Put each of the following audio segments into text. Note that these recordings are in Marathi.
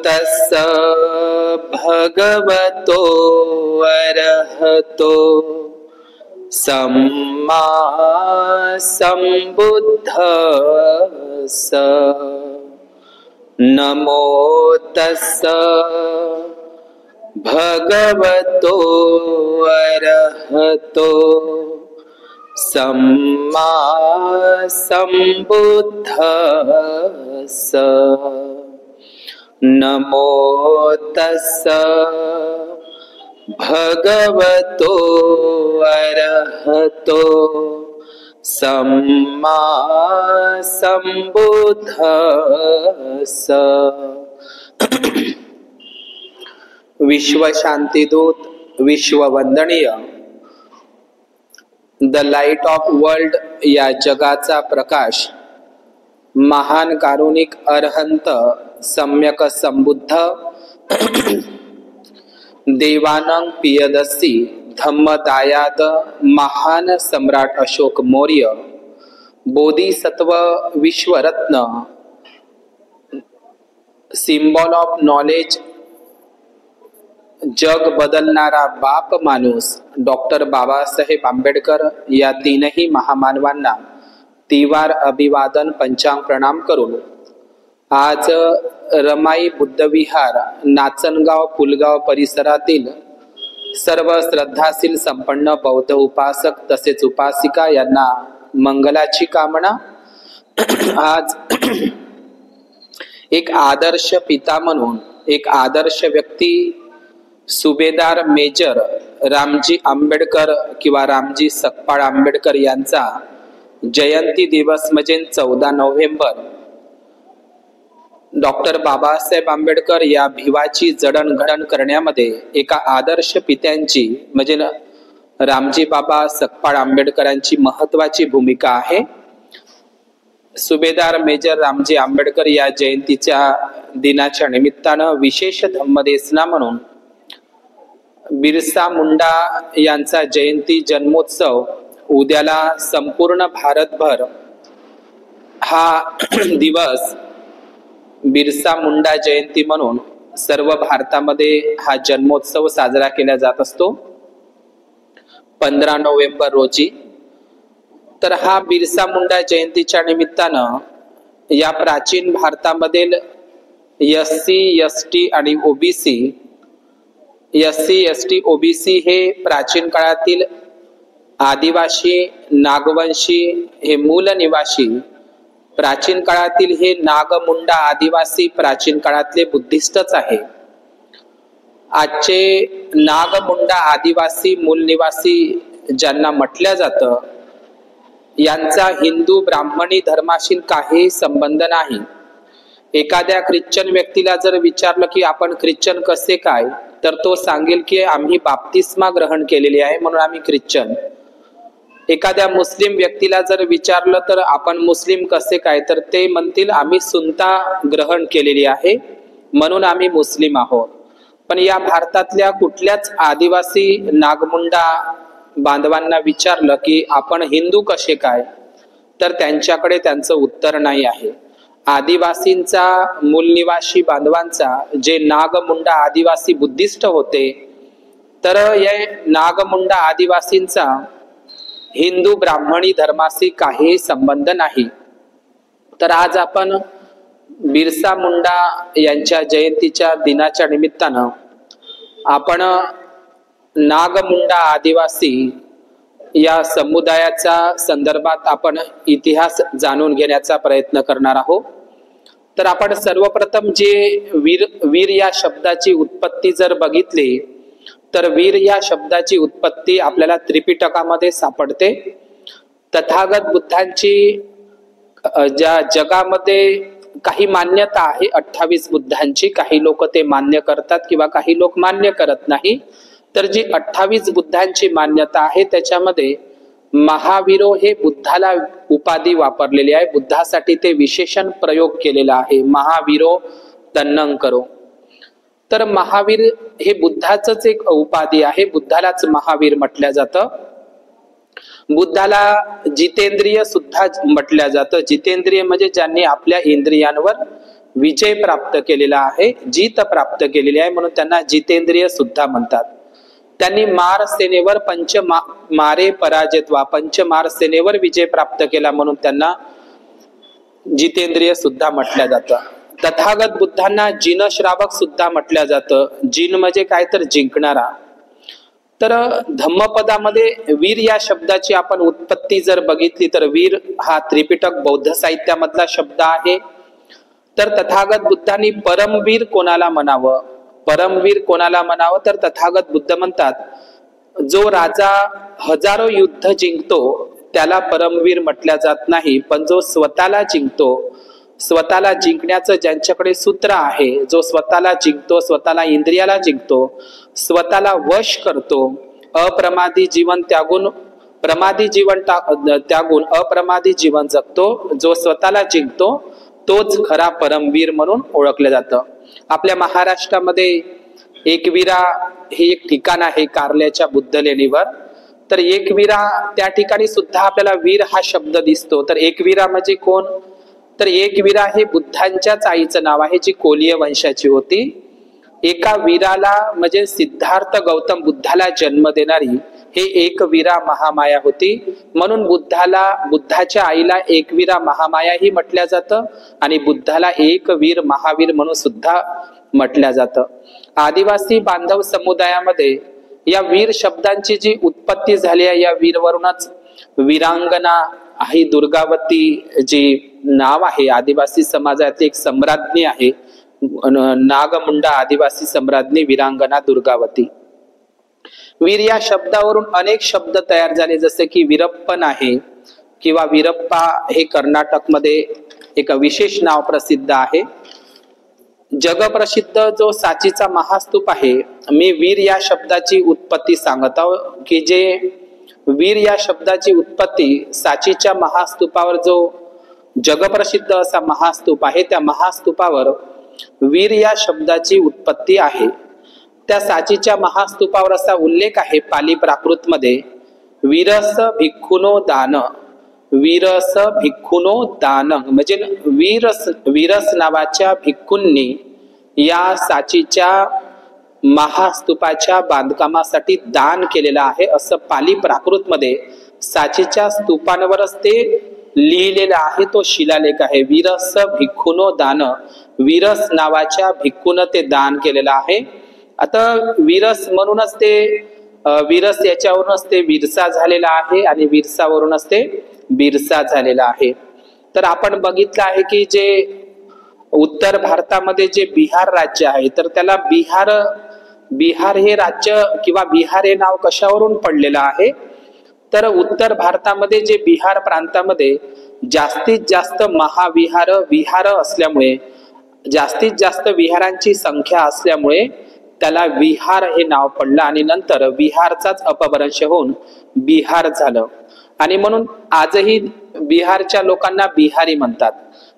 तस्स भगवतो अरहतो सम्मा सम्बुद्धस्स नमो तस्स भगवतो अरहतो सम्मा सम्बुद्धस्स नमो तस्स भगवतो अरहतो सम्मा सम्बुद्धस्स। विश्व शांतिदूत, विश्ववंदनीय, द लाईट ऑफ वर्ल्ड या जगाचा प्रकाश, महान कारुणिक अरहंत सम्यक संबुद्ध देवानंग पियदसी धम्मदायाद महान सम्राट अशोक मौर्य, बोधिसत्व विश्वरत्न, सिम्बॉल ऑफ नॉलेज, जग बदलणारा बाप माणूस डॉक्टर बाबासाहेब आंबेडकर या तीनही महामानवांना तिवार अभिवादन पंचांग प्रणाम करून आज रमाई बुद्धविहार नाचनगाव पुलगाव परिसरातील सर्व श्रद्धाशील संपन्न बौद्ध उपासक तसेच उपासिका यांना मंगलाची कामना। आज एक आदर्श पिता म्हणून, एक आदर्श व्यक्ती सुभेदार मेजर रामजी आंबेडकर किंवा रामजी सकपाळ आंबेडकर यांचा जयंती दिवस म्हणजे 14 नोव्हेंबर डॉक्टर बाबासाहेब आंबेडकर या भिवाची जडणघडण करण्यामध्ये एका आदर्श पित्यांची म्हणजे रामजी बाबा सकपाळ आंबेडकरांची महत्वाची भूमिका आहे। सुभेदार मेजर रामजी आंबेडकर या जयंतीच्या दिनाच्या निमित्तानं विशेष धम्मदेसना म्हणून बिरसा मुंडा यांचा जयंती जन्मोत्सव उद्याला संपूर्ण भारतभर हा दिवस बिरसा मुंडा जयंती म्हणून सर्व भारतामध्ये हा जन्मोत्सव साजरा केला जात असतो 15 नोव्हेंबर रोजी। तर हा बिरसा मुंडा जयंतीच्या निमित्तानं या प्राचीन भारतामधील एससी एसटी आणि ओबीसी, एससी एसटी ओबीसी हे प्राचीन काळातील आदिवासी नागवंशी हे मूल निवासी, प्राचीन काळातील हे नागमुंडा आदिवासी प्राचीन काळातले बुद्धिस्टच आहे। आजचे नागमुंडा आदिवासी मूल निवासी ज्यांना म्हटलं जातं यांचा हिंदू ब्राह्मणी धर्माशी काही संबंध नाही। एखाद्या ख्रिश्चन व्यक्तीला जर विचारलं की आपण ख्रिश्चन कसे काय, तर तो सांगेल की आम्ही बाप्तिस्मा ग्रहण केलेली आहे म्हणून आम्ही ख्रिश्चन। एखाद्या मुस्लिम व्यक्तीला जर विचारलं तर आपण मुस्लिम कसे काय, तर ते म्हणतील आम्ही सुन्नता ग्रहण केलेली आहे म्हणून आम्ही मुस्लिम आहोत। पण या भारतातल्या कुठल्याच आदिवासी नागमुंडा बांधवांना विचारलं की आपण हिंदू कसे काय, तर त्यांच्याकडे त्यांचं उत्तर नाही आहे। आदिवासींचा मूलनिवासी बांधवांचा जे नागमुंडा आदिवासी बुद्धिस्ट होते, तर या नागमुंडा आदिवासींचा हिंदू ब्राह्मणी धर्माशी काही संबंध नाही। तर आज आपण बिरसा मुंडा यांच्या जयंतीच्या दिनाच्या निमित्तानं आपण नागमुंडा आदिवासी या समुदायाच्या संदर्भात आपण इतिहास जाणून घेण्याचा प्रयत्न करणार आहोत। तर आपण सर्वप्रथम जे वीर या शब्दाची उत्पत्ती जर बघितली तर वीर या शब्दाची उत्पत्ती आपल्याला त्रिपिटकामध्ये सापडते। तथागत बुद्धांची ज्या जगामध्ये काही मान्यता आहे 28 बुद्धांची, काही लोक ते मान्य करतात किंवा काही लोक मान्य करत नाही। तर जी 28 बुद्धांची मान्यता आहे त्याच्यामध्ये महावीरो हे बुद्धाला उपाधी वापरलेली आहे, बुद्धासाठी ते विशेषण प्रयोग केलेला आहे, महावीरो तन्नंकरो। तर महावीर हे बुद्धाचंच एक उपाधी आहे, बुद्धालाच महावीर म्हटलं जातं। बुद्धाला जितेंद्रिय सुद्धा म्हटलं जातं। जितेंद्रिय म्हणजे ज्यांनी आपल्या इंद्रियांवर विजय प्राप्त केलेला आहे, जीत प्राप्त केलेली आहे, म्हणून त्यांना जितेंद्रिय सुद्धा म्हणतात. त्यांनी मार सेनेवर मारे पराजित्वा, पंचमार सेनेवर विजय प्राप्त केला म्हणून त्यांना जितेंद्रिय सुद्धा म्हटलं जातं. तथागत बुद्धांना जिन श्रावक सुद्धा म्हटलं जातं. जिन म्हणजे काय तर जिंकणारा. तर धम्मपदामध्ये वीर या शब्दाची आपण उत्पत्ती जर बघितली तर वीर हा त्रिपिटक बौद्ध साहित्यामधला शब्द आहे. तर तथागत बुद्धांनी परमवीर कोणाला म्हणावं, परमवीर कोणाला म्हणावं, तर तथागत बुद्ध म्हणतात जो राजा हजारो युद्ध जिंकतो त्याला परमवीर म्हटल्या जात नाही, पण जो स्वतःला जिंकतो, स्वतःला जिंकण्याचं ज्यांच्याकडे सूत्र आहे, जो स्वतःला जिंकतो, स्वतःला इंद्रियाला जिंकतो, स्वतःला वश करतो, अप्रमादी जीवन त्यागून प्रमादी जीवन त्यागून अप्रमादी जीवन जगतो, जो स्वतःला जिंकतो तोच खरा परमवीर म्हणून ओळखलं जातं. आपल्या महाराष्ट्रामध्ये एकविरा हे एक ठिकाण आहे कारल्याच्या बुद्धलेणीवर. तर एकविरा त्या ठिकाणी सुद्धा आपल्याला वीर हा शब्द दिसतो. तर एकविरा म्हणजे कोण, तर एकविरा हे बुद्धांच्याच आईचं नाव आहे जी कोलीय वंशाची होती. एका वीराला म्हणजे सिद्धार्थ गौतम बुद्धाला जन्म देणारी हे एकवीरा महामाया होती, म्हणून बुद्धाच्या आईला एकवीरा महामाया ही म्हटल्या जातं आणि बुद्धाला एकवीर महावीर म्हणून सुद्धा म्हटल्या जातं. आदिवासी बांधव समुदायामध्ये या वीर शब्दांची जी उत्पत्ती झाली आहे, या वीरवरूनच वीरांगना ही दुर्गावती जी नाव आहे, आदिवासी समाजातली एक सम्राज्ञी आहे, नागमुंडा आदिवासी सम्राज्ञी वीरांगना दुर्गावती. वीर या शब्दावरून अनेक शब्द तयार झाले, जसे की वीरप्पन आहे किंवा वीरप्पा हे कर्नाटकमध्ये एक विशेष नाव प्रसिद्ध आहे. जगप्रसिद्ध जो सांचीचा महास्तूप आहे, मी वीर या शब्दाची उत्पत्ती सांगत आहो की जे वीर या शब्दाची उत्पत्ती सांचीच्या महास्तूपावर जो जगप्रसिद्ध असा महास्तूप आहे, त्या महास्तूपावर वीर या शब्दाची उत्पत्ती आहे. त्या सांचीच्या महास्तूपावर असा उल्लेख आहे पाली प्राकृत मध्ये, वीरस भिक्खुनो दान, वीरस भिक्खुनो दान, म्हणजे वीरस नावाच्या भिक्खूंनी या सांचीच्या महास्तूपाच्या बांधकामासाठी दान केलेलं आहे, असं पाली प्राकृत मध्ये सांचीच्या स्तूपांवरच ते लिहिलेलं आहे. तो शिलालेख आहे, वीरस भिक्खुनो दान, वीरस नावाच्या भिक्खून ते दान केलेलं आहे. आता वीरस म्हणूनच ते वीरस याच्यावरूनच ते विरसा झालेला आहे आणि विरसावरूनच ते बिरसा झालेला आहे. तर आपण बघितलं आहे की जे उत्तर भारतामध्ये जे बिहार राज्य आहे, तर त्याला बिहार हे राज्य किंवा बिहार हे नाव कशावरून पडलेलं आहे, तर उत्तर भारतामध्ये जे बिहार प्रांतामध्ये जास्तीत जास्त विहार असल्यामुळे, जास्तीत जास्त विहारांची संख्या असल्यामुळे त्याला विहार हे नाव पडलं आणि नंतर बिहारचाच अपभ्रंश होऊन बिहार झालं. आणि म्हणून आजही बिहारच्या लोकांना बिहारी म्हणतात.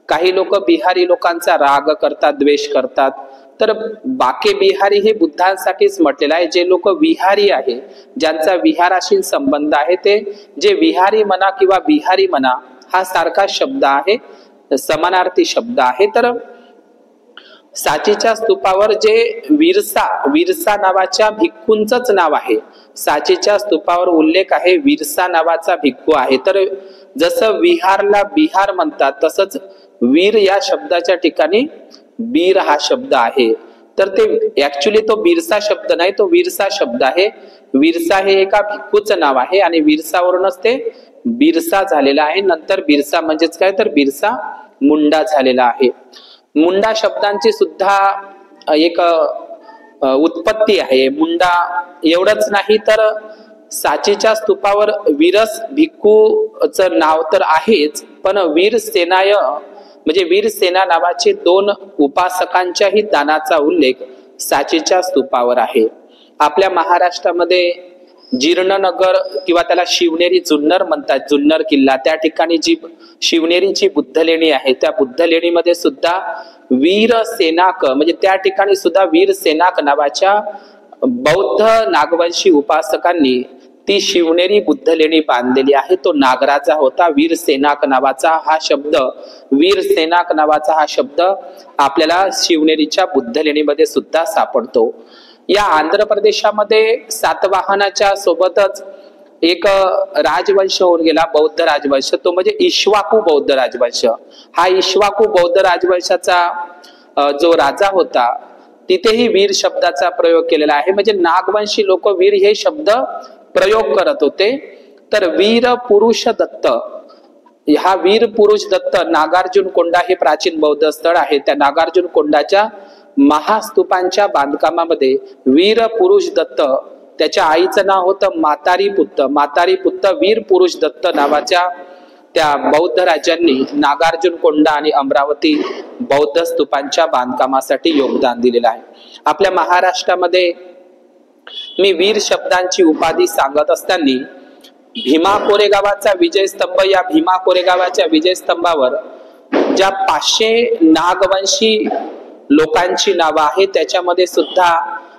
काही लोक बिहारी लोकांचा राग करतात, द्वेष करतात, तर बाके बिहारी हे बुद्धांसाठीच म्हटलेलं आहे. जे लोक विहारी आहे, ज्यांचा विहाराशी संबंध आहे, ते जे विहारी म्हणा किंवा बिहारी म्हणा हा सारखा शब्द आहे, समानार्थी शब्द आहे. तर सांचीच्या स्तूपावर जे विरसा नावाच्या भिक्खूंचंच नाव आहे, सांचीच्या स्तूपावर उल्लेख आहे विरसा नावाचा भिक्खू आहे. तर जसं विहारला बिहार म्हणतात, तसंच वीर या शब्दाच्या ठिकाणी बीर हा शब्द आहे. तर ते ऍक्च्युली तो बिरसा शब्द नाही, तो विरसा शब्द आहे. विरसा हे एका भिक्खूचं नाव आहे आणि विरसावरूनच ते बिरसा झालेला आहे. नंतर बिरसा म्हणजेच काय, तर बिरसा मुंडा झालेला आहे. मुंडा शब्दांची सुद्धा एक उत्पत्ती आहे. मुंडा एवढंच नाही तर सांचीच्या स्तूपावर वीरस भिक्खूचं नाव तर आहेच, पण वीरसेनाय म्हणजे वीरसेना नावाचे 2 उपासकांच्याही दानाचा उल्लेख सांचीच्या स्तूपावर आहे. आपल्या महाराष्ट्रामध्ये जीर्णनगर किंवा त्याला शिवनेरी जुन्नर म्हणतात, जुन्नर किल्ला, त्या ठिकाणी जी शिवनेरीची बुद्धलेणी आहे, त्या बुद्धलेणीमध्ये सुद्धा वीर सेनाक म्हणजे त्या ठिकाणी सुद्धा वीर सेनाक नावाच्या बौद्ध नागवंशी उपासकांनी ती शिवनेरी बुद्धलेणी बांधलेली आहे. तो नागराजा होता. वीरसेनाक नावाचा हा शब्द, वीरसेनाक नावाचा हा शब्द आपल्याला शिवनेरीच्या बुद्धलेणीमध्ये सुद्धा सापडतो. या आंध्र प्रदेशामध्ये सातवाहनाच्या सोबतच एक राजवंश होऊन गेला, बौद्ध राजवंश. तो म्हणजे इक्ष्वाकू बौद्ध राजवंश. हा इक्ष्वाकू बौद्ध राजवंशाचा जो राजा होता तिथेही वीर शब्दाचा प्रयोग केलेला आहे. म्हणजे नागवंशी लोक वीर हे शब्द प्रयोग करत होते. तर वीर पुरुष दत्त, हा वीर पुरुष दत्त नागार्जुन कोंडा हे प्राचीन बौद्ध स्थळ आहे. त्या नागार्जुन कोंडाच्या महास्तूपांच्या बांधकामामध्ये वीर पुरुष दत्त, त्याच्या आईचं नाव होतं मातारीपुत्त. मातारीपुत्त वीर पुरुष दत्त नावाच्या त्या बौद्ध राजांनी नागार्जुन कोंडा आणि अमरावती बौद्ध स्तूपांच्या बांधकामासाठी योगदान दिलेलं आहे. आपल्या महाराष्ट्रामध्ये मी वीर शब्दांची उपाधी सांगत असताना भीमा कोरेगावाचा विजयस्तंभ, या भीमा कोरेगावाच्या विजयस्तंभावर ज्या 500 नागवंशी लोकांची नावं आहेत त्याच्यामध्ये सुद्धा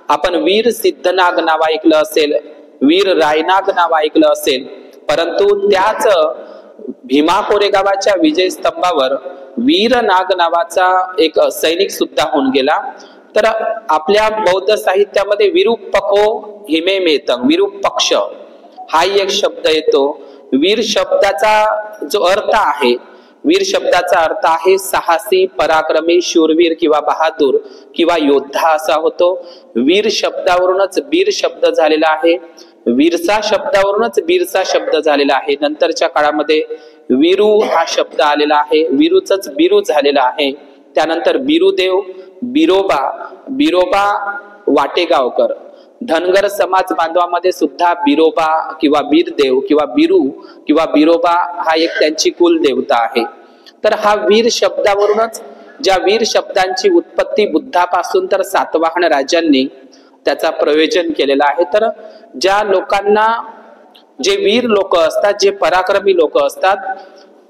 आपण वीर सिद्धनाग नाव ऐकलं असेल, वीर रायनाग नाव ऐकलं असेल. परंतु त्याच भीमा कोरेगावाच्या विजयस्तंभावर वीरनाग नावाचा एक सैनिक सुद्धा होऊन गेला. तर आपल्या बौद्ध साहित्यामध्ये विरूपको हिमेमेतं, विरूपक्ष हा एक शब्द येतो. वीर शब्दाचा जो अर्थ आहे, वीर शब्दाचा अर्थ आहे साहसी, पराक्रमी, शूरवीर किंवा बहादूर किंवा योद्धा असा होतो. वीर शब्दावरूनच वीर शब्द झालेला आहे. वीरसा शब्दावरूनच वीरसा शब्द झालेला आहे. नंतरच्या काळामध्ये वीरू हा शब्द आलेला आहे, वीरूच बिरू झालेला आहे. त्यानंतर बिरुदेव, बिरोबा, बिरोबा वाटेगावकर. धनगर समाज बांधवामध्ये सुद्धा बिरोबा किंवा बीरदेव किंवा बिरू किंवा बिरोबा हा एक त्यांची कुलदेवता आहे. तर हा वीर शब्दावरूनच, ज्या वीर शब्दांची उत्पत्ती बुद्धापासून तर सातवाहन राजांनी त्याचा प्रयोजन केलेला आहे. तर ज्या लोकांना, जे वीर लोक असतात, जे पराक्रमी लोक असतात,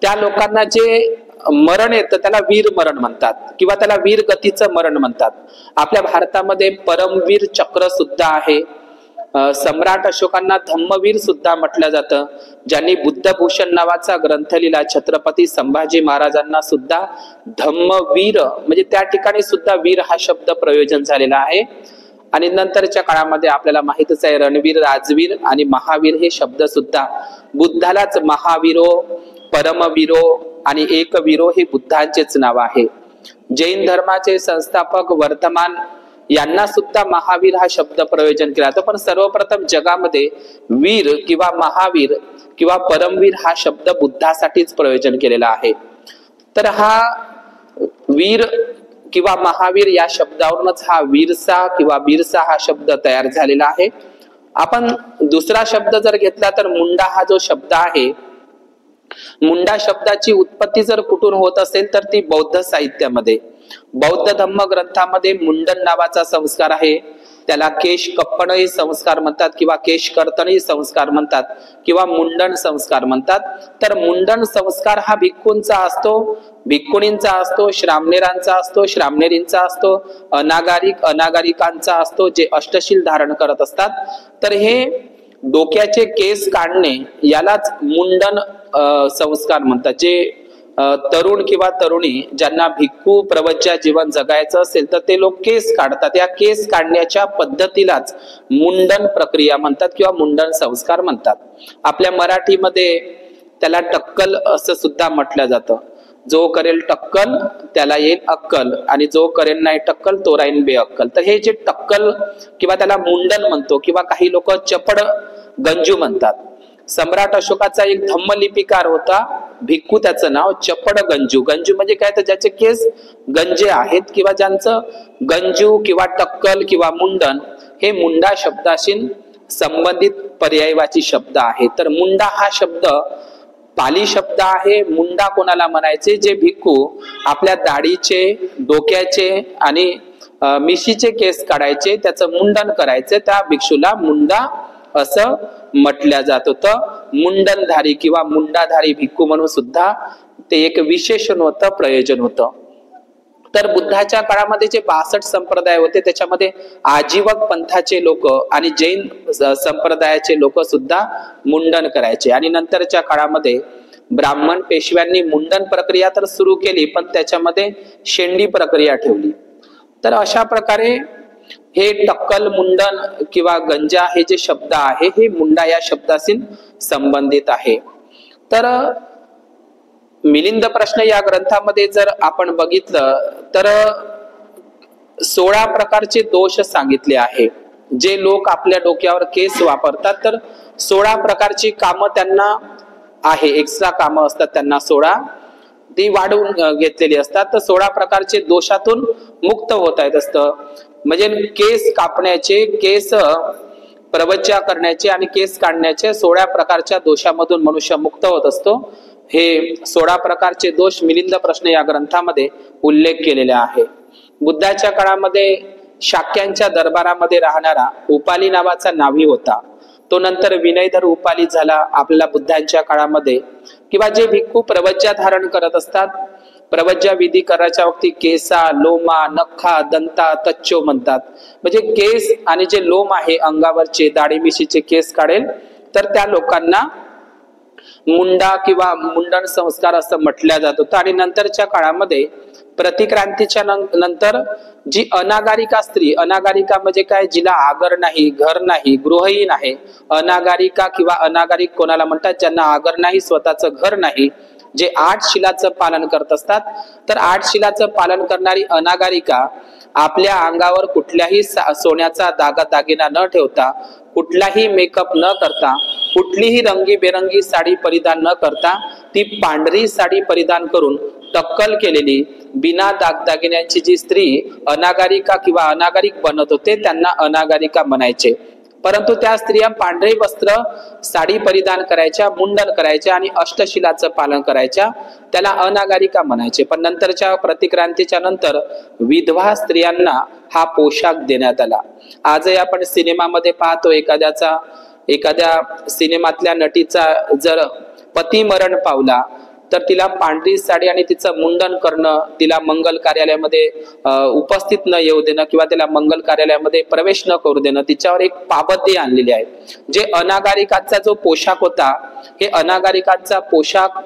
त्या लोकांना जे मरण येतं त्याला वीर मरण म्हणतात किंवा त्याला वीर गतीचं मरण म्हणतात. आपल्या भारतामध्ये परमवीर चक्र सुद्धा आहे. सम्राट अशोकांना धम्मवीर सुद्धा म्हटलं जातं. ज्यांनी बुद्धभूषण नावाचा ग्रंथ लिहिला, छत्रपती संभाजी महाराजांना सुद्धा धम्मवीर, म्हणजे त्या ठिकाणी सुद्धा वीर हा शब्द प्रयोजन झालेला आहे. आणि नंतरच्या काळामध्ये आपल्याला माहितच आहे रणवीर, राजवीर आणि महावीर हे शब्द सुद्धा बुद्धालाच महावीरो, परमवीरो आणि एकवीरो हे बुद्धांचेच नाव आहे. जैन धर्माचे संस्थापक वर्धमान यांना सुद्धा महावीर हा शब्द प्रयोजन केला जातो. पण सर्वप्रथम जगामध्ये वीर किंवा महावीर किंवा परमवीर हा शब्द बुद्धासाठीच प्रयोजन केलेला आहे. तर हा वीर किंवा महावीर या शब्दावरूनच हा वीरसा किंवा बीरसा हा शब्द तयार झालेला आहे. आपण दुसरा शब्द जर घेतला तर मुंडा हा जो शब्द आहे, मुंडा शब्दाची उत्पत्ती जर कुठून होत असेल तर ती बौद्ध साहित्यामध्ये, बौद्ध धम्म ग्रंथामध्ये मुंडन नावाचा संस्कार आहे. त्याला केश कप्पणही संस्कार म्हणतात किंवा केश कर्तनही संस्कार म्हणतात किंवा मुंडन संस्कार म्हणतात. तर मुंडन संस्कार हा भिक्खूंचा असतो, भिक्खुणींचा असतो, श्रामणेरांचा असतो, श्रामणेरींचा असतो, अनागारिकांचा असतो, जे अष्टशील धारण करत असतात. तर हे डोक्याचे केस काढणे यालाच मुंडन संस्कार म्हणतात. जे तरुण किंवा तरुणी ज्यांना भिक्खू प्रवज्या जीवन जगायचं असेल तर ते लोक केस काढतात. या केस काढण्याच्या पद्धतीलाच मुंडन प्रक्रिया म्हणतात किंवा मुंडन संस्कार म्हणतात. आपल्या मराठीमध्ये त्याला टक्कल असं सुद्धा म्हटलं जातं. जो करेल टक्कल त्याला येईल अक्कल आणि जो करेल नाही टक्कल तो राहील बेअक्कल. तर हे जे टक्कल किंवा त्याला मुंडन म्हणतो किंवा काही लोक चपड गंजू म्हणतात. सम्राट अशोकाचा एक धम्मलिपिकार होता, भिक्खू, त्याचं नाव चपड गंजू. गंजू म्हणजे काय, तर ज्याचे केस गंजे आहेत किंवा ज्यांचं गंजू किंवा टक्कल किंवा मुंडन हे मुंडा शब्दाशी संबंधित पर्यायवाची शब्द आहे. तर मुंडा हा शब्द पाली शब्द आहे. मुंडा कोणाला म्हणायचे, जे भिक्खू आपल्या दाढीचे, डोक्याचे आणि मिशीचे केस काढायचे, त्याचं मुंडन करायचे, त्या भिक्षूला मुंडा असं म्हटलं जात होतं. मुंडनधारी किंवा मुंडाधारी भिक्खू म्हणून सुद्धा ते एक विशेषण होतं, प्रयोजन होतं. तर बुद्धाच्या काळामध्ये जे 62 संप्रदाय होते त्याच्यामध्ये आजीवक पंथाचे लोक आणि जैन संप्रदायाचे लोक सुद्धा मुंडन करायचे। आणि नंतरच्या काळामध्ये ब्राह्मण पेशव्यांनी मुंडन प्रक्रिया तर सुरू केली, पण त्याच्यामध्ये शेंडी प्रक्रिया ठेवली। तर अशा प्रकारे हे टक्कल, मुंडन किंवा गंजा हे जे शब्द आहे हे मुंडा या शब्दाशी संबंधित आहे। तर मिलिंद प्रश्न या ग्रंथामध्ये जर आपण बघितलं तर 16 प्रकारचे दोष सांगितले आहे। जे लोक आपल्या डोक्यावर केस वापरतात तर 16 प्रकारची कामं त्यांना आहे, एक्स्ट्रा कामं असतात त्यांना 16, ती वाढवून घेतलेली असतात। तर 16 प्रकारचे दोषातून मुक्त होता येत असतं। म्हणजे केस कापण्याचे, केस प्रवज्जा करण्याचे आणि केस काढण्याचे 16 प्रकारच्या दोषामधून मनुष्य मुक्त होत असतो। हे 16 प्रकारचे दोष मिलिंद प्रश्न या ग्रंथामध्ये उल्लेख केलेले आहे। बुद्धाच्या काळामध्ये शाक्यांच्या दरबारामध्ये राहणारा उपाली नावाचा नावी होता, तो नंतर विनयधर उपाली झाला आपल्याला बुद्धांच्या काळामध्ये। किंवा जे भिक्खू प्रवज्जा धारण करत असतात, प्रवज्जा विधी करायच्या वक्ती केसा, लोमा, नखा, दंता, तच्चो म्हणतात। म्हणजे केस आणि जे लोम आहे अंगावरचे, दाढी मिशीचे केस काढेल तर त्या लोकांना मुंडा किंवा मुंडन संस्कार असं म्हटलं जात होतं। आणि नंतरच्या काळामध्ये प्रतिक्रांतीच्या नंतर जी अनागारिका स्त्री, अनागारिका म्हणजे काय, जिला आगर नाही, घर नाही, गृहहीन आहे, अनागारिका किंवा अनागारिक कोणाला म्हणतात, ज्यांना आगर नाही, स्वतःचं घर नाही, जे 8 शिलाचं पालन करत असतात। तर 8 शिलाचं पालन करणारी अनागारिका आपल्या अंगावर कुठल्याही सोन्याचा दागिना न ठेवता, कुठलाही मेकअप न करता, कुठलीही रंगीबेरंगी साडी परिधान न करता, ती पांढरी साडी परिधान करून टक्कल केलेली बिना दागदागिन्यांची जी स्त्री अनागारिका किंवा अनागारिक बनत होते त्यांना अनागारिका म्हणायचे। परंतु त्या स्त्रिया पांढरे वस्त्र, साडी परिधान करायच्या, मुंडन करायच्या आणि अष्टशिलाचं पालन करायच्या, त्याला अनागारिका म्हणायचे। पण नंतरच्या प्रतिक्रांतीच्या नंतर विधवा स्त्रियांना हा पोशाख देण्यात आला। आजही आपण सिनेमामध्ये पाहतो, एखाद्या सिनेमातल्या नटीचा जर पती मरण पावला तर तिला पांढरी साडी आणि तिचं मुंडन करणं, तिला मंगल कार्यालयामध्ये उपस्थित न येऊ देणं किंवा तिला मंगल कार्यालयामध्ये प्रवेश न करू देणं, तिच्यावर एक पाबंदी आणलेली आहे। जे अनागारिकाचा जो पोशाख होता, हे अनागारिकाचा पोशाख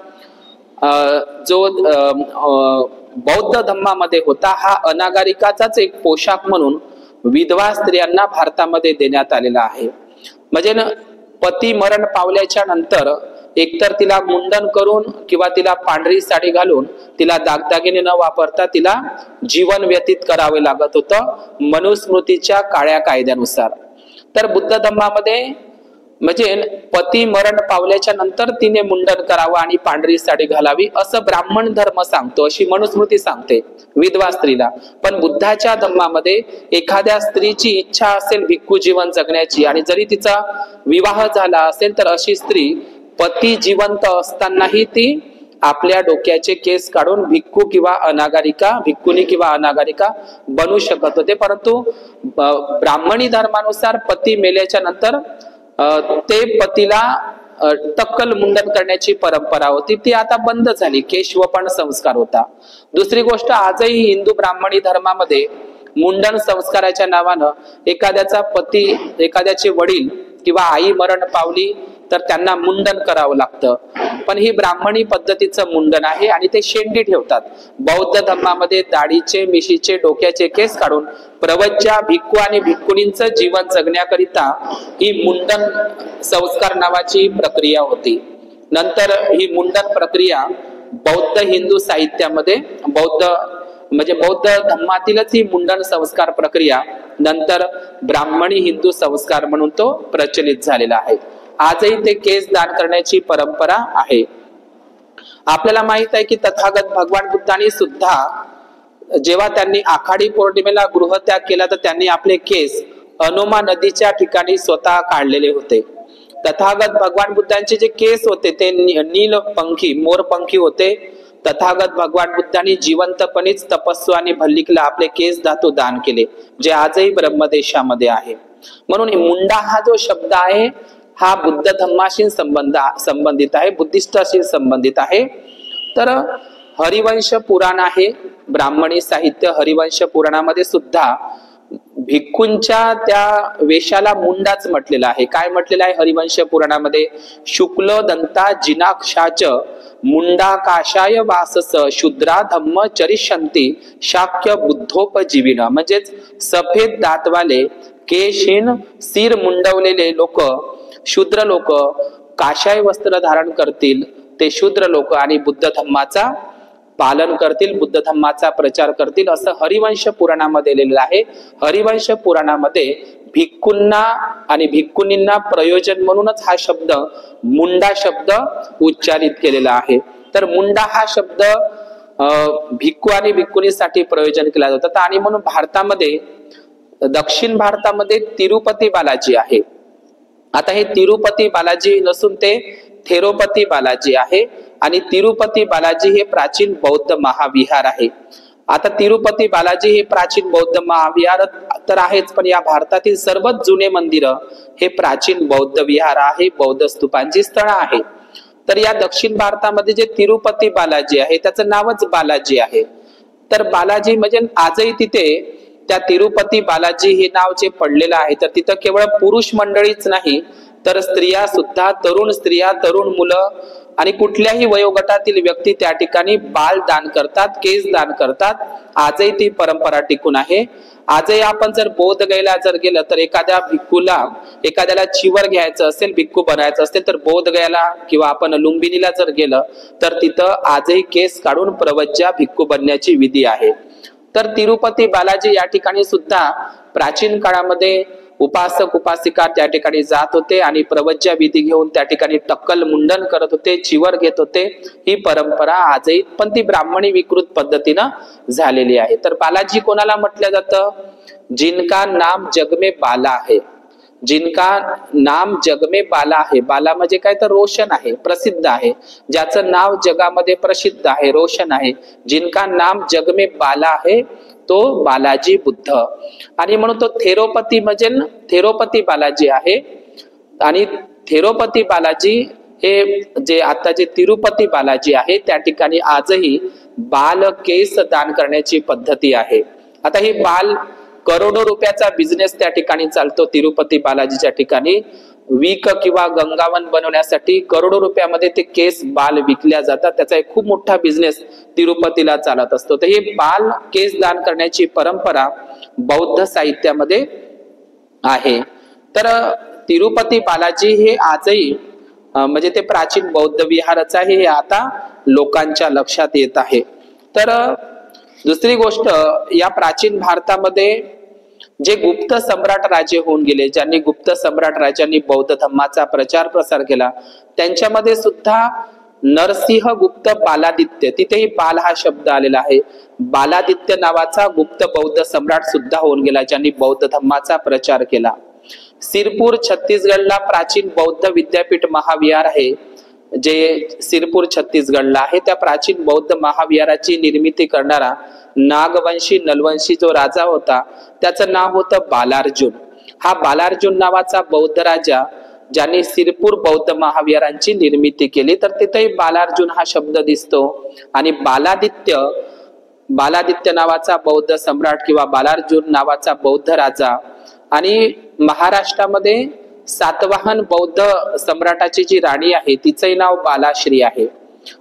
जो बौद्ध धम्मामध्ये होता, हा अनागारिकाचाच एक पोशाख म्हणून विधवा स्त्रियांना भारतामध्ये देण्यात आलेला आहे। म्हणजे पती मरण पावल्याच्या नंतर एकतर तिला मुंडन करून किंवा तिला पांढरी साडी घालून, तिला दागदागिने न वापरता तिला जीवन व्यतीत करावे लागत होतं मनुस्मृतीच्या काळ्या कायद्यानुसार। तर बुद्ध धम्मामध्ये म्हणजे पती मरण पावल्याच्या नंतर तिने मुंडन करावं आणि पांढरी साडी घालावी असं ब्राह्मण धर्म सांगतो, अशी मनुस्मृती सांगते विधवा स्त्रीला। पण बुद्धाच्या धम्मामध्ये एखाद्या स्त्रीची इच्छा असेल भिक्खू जीवन जगण्याची आणि जरी तिचा विवाह झाला असेल तर अशी स्त्री पती जिवंत असतानाही ती आपल्या डोक्याचे केस काढून भिक्खू किंवा अनागारिका, भिक्खुनी किंवा अनागारिका बनू शकत होते। परंतु ब्राह्मणी धर्मानुसार पती मेल्याच्या नंतर ते पतीला टक्कल मुंडन करण्याची परंपरा होती, ती आता बंद झाली, केशवपण संस्कार होता। दुसरी गोष्ट, आजही हिंदू ब्राह्मणी धर्मामध्ये मुंडन संस्काराच्या नावानं एखाद्याचा पती, एखाद्याचे वडील किंवा आई मरण पावली तर त्यांना मुंडन करावं लागतं। पण ही ब्राह्मणी पद्धतीचं मुंडन आहे आणि ते शेंडी ठेवतात। बौद्ध धर्मामध्ये दाढीचे, मिशीचे, डोक्याचे केस काढून प्रवज्जा, भिक्खू आणि भिक्खुनींचं जीवन जगण्याकरिता ही मुंडन संस्कार नावाची प्रक्रिया होती। नंतर ही मुंडन प्रक्रिया बौद्ध हिंदू साहित्यामध्ये, बौद्ध धम्मातीलच ही मुंडन संस्कार प्रक्रिया नंतर ब्राह्मणी हिंदू संस्कार म्हणून तो प्रचलित झालेला आहे। आजही ते केस दान करण्याची परंपरा आहे। आपल्याला माहित आहे की तथागत भगवान बुद्धांनी सुद्धा जेव्हा त्यांनी आखाडी पौर्णिमेला गृहत्याग केला तर त्यांनी आपले केस अनोमा नदीच्या ठिकाणी स्वतः काढलेले होते। तथागत भगवान बुद्धांचे जे केस होते ते नीलपंखी, मोरपंखी होते। तथागत भगवान बुद्धांनी जिवंतपणेच तपस्वी आणि भल्लिकला आपले केस धातू दान केले, जे आजही ब्रह्मदेशामध्ये आहे। म्हणून मुंडा हा जो शब्द आहे हा बुद्ध धम्माशी संबंधित आहे, बुद्धिस्टाशी संबंधित आहे। तर हरिवंश पुराण आहे, ब्राह्मणी साहित्य हरिवंश पुराणामध्ये सुद्धा भिक्खूंच्या त्या वेशाला मुंडाच म्हटलेला आहे. काय म्हटलेलं आहे हरिवंश पुराणामध्ये? शुक्ल दंता जिनाक्षाच मुंडा काशाय वासस शूद्रा धम्म चरिष्यंती शाक्य बुद्धोपजीविन. म्हणजेच सफेद दातवाले केशहीन सिर मुंडवलेले लोक, शूद्र लोक काशाय वस्त्र धारण करतील, ते शूद्र लोक आणि बुद्ध धम्माचा पालन करतील, बुद्ध धम्माचा प्रचार करतील, असं हरिवंश पुराणामध्ये लिहिलेलं आहे. हरिवंश पुराणामध्ये भिक्खूंना आणि भिक्खुनींना प्रयोजन म्हणूनच हा शब्द मुंडा शब्द उच्चारित केलेला आहे. तर मुंडा हा शब्द भिक्खू आणि भिक्खुनीसाठी प्रयोजन केला जातात. आणि म्हणून भारतामध्ये, दक्षिण भारतामध्ये तिरुपती बालाजी आहे. आता हे तिरुपती बालाजी नसून ते थेरोपती बालाजी आहे. आणि तिरुपती बालाजी हे प्राचीन बौद्ध महाविहार आहे. आता तिरुपती बालाजी हे प्राचीन बौद्ध महाविहार तर आहेच, पण या भारतातील सर्वात जुने मंदिर हे प्राचीन बौद्ध विहार आहे, बौद्ध स्तूपांची स्थळ आहे. तर या दक्षिण भारतामध्ये जे तिरुपती बालाजी आहे त्याचं नावच बालाजी आहे. तर बालाजी म्हणजे आजही तिथे त्या तिरुपती बालाजी हे नाव जे पडलेलं आहे, तर तिथं केवळ पुरुष मंडळीच नाही तर स्त्रिया सुद्धा, तरुण स्त्रिया, तरुण मुलं आणि कुठल्याही वयोगटातील व्यक्ती त्या ठिकाणी बाल दान करतात, केस दान करतात. आजही ती परंपरा टिकून आहे. आजही आपण जर बोधगयेला जर गेलं तर एखाद्या भिक्खूला, एखाद्याला चिवर घ्यायचं असेल, भिक्खू बनायचं असेल तर बोधगयाला किंवा आपण लुंबिनीला जर गेलं तर तिथं आजही केस काढून प्रवज्या भिक्खू बनण्याची विधी आहे. तर तिरुपती बालाजी या ठिकाणी सुद्धा प्राचीन काळामध्ये उपासक उपासिका त्या ठिकाणी जात होते आणि प्रवज्या विधी घेऊन त्या ठिकाणी टक्कल मुंडन करत होते, चिवर घेत होते. ही परंपरा आजही, पण ती ब्राह्मणी विकृत पद्धतीनं झालेली आहे. तर बालाजी कोणाला म्हटलं जातं? जिनका नाम जग में बाला आहे. जिनका नाम जग में बाला आहे. बाला म्हणजे काय? तर रोशन आहे, प्रसिद्ध आहे, ज्याचं नाव जगामध्ये प्रसिद्ध आहे, रोशन आहे. जिनका नाम जग में बाला आहे तो बालाजी बुद्ध. आणि म्हणून तो थेरोपती म्हणजे थेरोपती बालाजी आहे. आणि थेरोपती बालाजी हे जे आता जे तिरुपती बालाजी आहे त्या ठिकाणी आजही बाल केस दान करण्याची पद्धती आहे. आता ही बाल करोडो रुपयाचा बिझनेस त्या ठिकाणी चालतो. तिरुपती बालाजीच्या ठिकाणी वीक किंवा गंगावन बनवण्यासाठी करोडो रुपयामध्ये ते केस बाल विकल्या जातात. त्याचा एक खूप मोठा बिझनेस तिरुपतीला चालत असतो. तर हे बाल केस दान करण्याची परंपरा बौद्ध साहित्यामध्ये आहे. तर तिरुपती बालाजी हे आजही म्हणजे ते प्राचीन बौद्ध विहारच आहे, हे आता लोकांच्या लक्षात येत आहे. तर दुसरी गोष्ट, या प्राचीन भारतामध्ये जे गुप्त सम्राट राजे होऊन गेले, ज्यांनी गुप्त सम्राट राजांनी बौद्ध धम्माचा प्रचार प्रसार केला, त्यांच्यामध्ये सुद्धा नरसिंह गुप्त बालादित्य, तिथेही बाल हा शब्द आलेला आहे. बालादित्य नावाचा गुप्त बौद्ध सम्राट सुद्धा होऊन गेला, ज्यांनी बौद्ध धम्माचा प्रचार केला. सिरपूर छत्तीसगडला प्राचीन बौद्ध विद्यापीठ महाविहार आहे, जे सिरपूर छत्तीसगडला आहे. त्या प्राचीन बौद्ध महाविहाराची निर्मिती करणारा नागवंशी नलवंशी जो राजा होता त्याचं नाव होतं बालार्जुन. हा बालार्जुन नावाचा बौद्ध राजा ज्यांनी सिरपूर बौद्ध महाविहारांची निर्मिती केली, तर तिथेही बालार्जुन हा शब्द दिसतो. आणि बालादित्य नावाचा बौद्ध सम्राट किंवा बालार्जुन नावाचा बौद्ध राजा. आणि महाराष्ट्रामध्ये सातवाहन बौद्ध सम्राटाची जी राणी आहे तिचंही नाव बालाश्री आहे.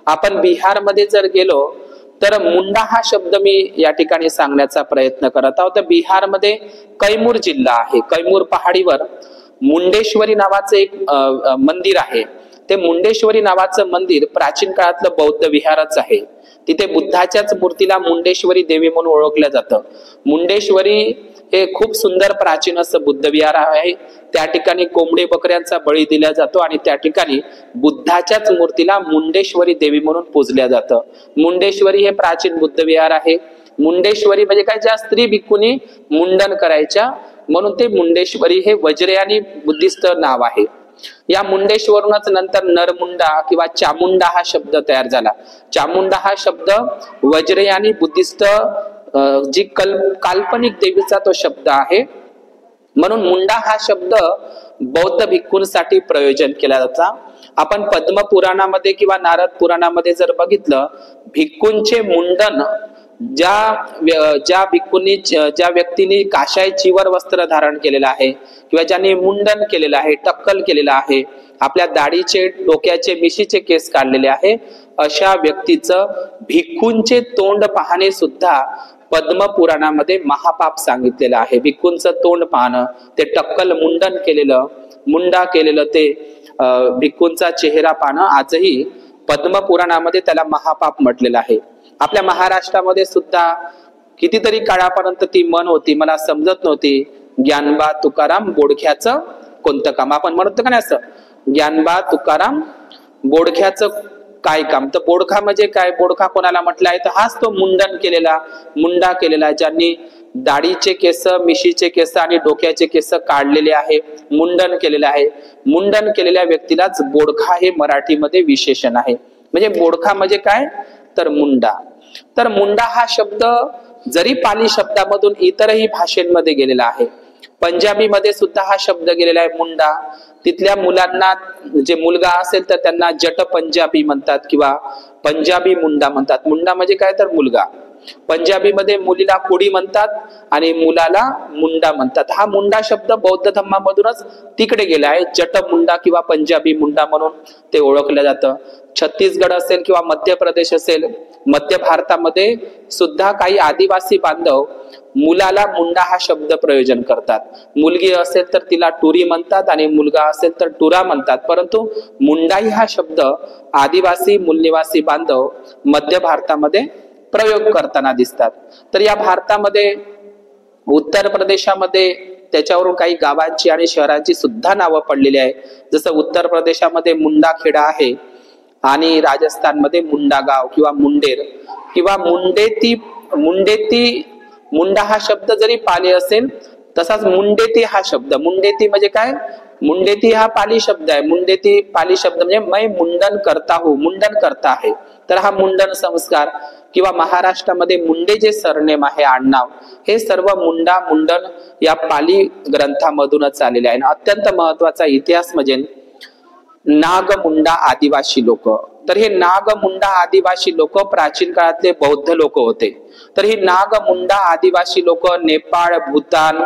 आपण बिहारमध्ये जर गेलो तर मुंडा हा शब्द मी या ठिकाणी सांगण्याचा प्रयत्न करत आहोत. तर बिहारमध्ये कैमूर जिल्हा आहे. कैमूर पहाडीवर मुंडेश्वरी नावाचं एक मंदिर आहे. ते मुंडेश्वरी नावाचं मंदिर प्राचीन काळातलं बौद्ध विहारच आहे. तिथे बुद्धाच्याच मूर्तीला मुंडेश्वरी देवी म्हणून ओळखलं जातं. मुंडेश्वरी हे खूप सुंदर प्राचीन असं बुद्ध विहार आहे. त्या ठिकाणी कोंबडी बकऱ्यांचा बळी दिला जातो आणि त्या ठिकाणी बुद्धाच्याच मूर्तीला मुंडेश्वरी देवी म्हणून पूजल्या जातं. मुंडेश्वरी हे प्राचीन बुद्ध विहार आहे. मुंडेश्वरी म्हणजे काय? ज्या स्त्री भिक्खुनी मुंडन करायच्या, म्हणून ते मुंडेश्वरी हे वज्रयानी बुद्धिस्ट नाव आहे. या मुंडेश्वरूनच नंतर नरमुंडा किंवा चामुंडा हा शब्द तयार झाला. चामुंडा हा शब्द वज्रयानी बुद्धिस्ट जी काल्पनिक देवीचा तो शब्द आहे. म्हणून मुंडा हा शब्द बौद्ध भिक्खूंसाठी प्रयोजन केला जाता. आपण पद्म पुराणामध्ये किंवा नारद पुराणामध्ये जर बघितलं, भिक्खूंचे मुंडन ज्या भिक्खूंनी ज्या व्यक्तीने काशाय चिवर वस्त्र धारण केलेलं आहे किंवा ज्यांनी मुंडन केलेलं आहे, टक्कल केलेलं आहे, आपल्या दाढीचे डोक्याचे मिशीचे केस काढलेले आहे, अशा व्यक्तीचं भिक्खूंचे तोंड पाहणे सुद्धा पद्म पुराणामध्ये महापाप सांगितलेलं आहे. भिक्खूंचं तोंड पाहणं, ते टक्कल मुंडन केलेलं, मुंडा केलेलं ते भिक्खूंचा चेहरा पाहणं आजही पद्म पुराणामध्ये त्याला महापाप म्हटलेलं आहे. आपल्या महाराष्ट्रामध्ये सुद्धा कितीतरी काळापर्यंत ती म्हण होती, मला समजत नव्हती, ज्ञानबा तुकाराम बोडख्याचं कोणतं काम. आपण म्हणतो का नाही असं, ज्ञानबा तुकाराम बोडख्याचं काय काम. तर बोडखा म्हणजे काय, बोडखा कोणाला म्हटलाय, तर हाच तो मुंडन केलेला, मुंडा केलेला, ज्यांनी दाढीचे केस, मिशीचे केस आणि डोक्याचे केस काढलेले आहे, मुंडन केलेले आहे. मुंडन केलेल्या व्यक्तीलाच बोडखा हे मराठीमध्ये विशेषण आहे. म्हणजे बोडखा म्हणजे काय, तर मुंडा. तर मुंडा हा शब्द जरी पाली शब्दामधून इतरही भाषेमध्ये गेलेला आहे, पंजाबी मध्ये सुद्धा हा शब्द गेलेला आहे मुंडा. तिथल्या मुलांना, जे मुलगा असेल तर त्यांना जट पंजाबी म्हणतात किंवा पंजाबी मुंडा म्हणतात. मुंडा म्हणजे काय, तर मुलगा. पंजाबी मध्ये मुलीला कुडी म्हणतात आणि मुलाला मुंडा म्हणतात. हा मुंडा शब्द बौद्ध धर्मामधूनच तिकडे गेला आहे. जट मुंडा किंवा पंजाबी मुंडा म्हणून ते ओळखलं जातं. छत्तीसगड असेल किंवा मध्य प्रदेश असेल, मध्य भारतामध्ये सुद्धा काही आदिवासी बांधव मुलाला मुंडा हा शब्द प्रयोजन करतात. मुलगी असेल तर तिला टुरी म्हणतात आणि मुलगा असेल तर टुरा म्हणतात. परंतु मुंडाई हा शब्द आदिवासी मूलनिवासी बांधव मध्य भारतामध्ये प्रयोग करताना दिसतात. तर या भारतामध्ये उत्तर प्रदेशामध्ये त्याच्यावरून काही गावांची आणि शहरांची सुद्धा नावं पडलेली आहे. जसं उत्तर प्रदेशामध्ये मुंडाखेडा आहे आणि राजस्थानमध्ये मुंडा गाव किंवा मुंडेर किंवा मुंडेती. मुंडा हा शब्द जरी पाली असेल, तसाच मुंडेती हा शब्द, मुंडेती म्हणजे काय, मुंडेती हा पाली शब्द आहे. मुंडेती पाली शब्द म्हणजे मैं मुंडन करता हूं, मुंडन करता आहे. तर हा मुंडन संस्कार किंवा महाराष्ट्रामध्ये मुंडे जे सरनेम आहे, आडनाव, हे सर्व मुंडा मुंडन या पाली ग्रंथामधूनच आलेले आहे. अत्यंत महत्वाचा इतिहास म्हणजे नागमुंडा आदिवासी लोक. तर हे नागमुंडा आदिवासी लोक प्राचीन काळातले बौद्ध लोक होते. तर ही नागमुंडा आदिवासी लोक नेपाळ, भूतान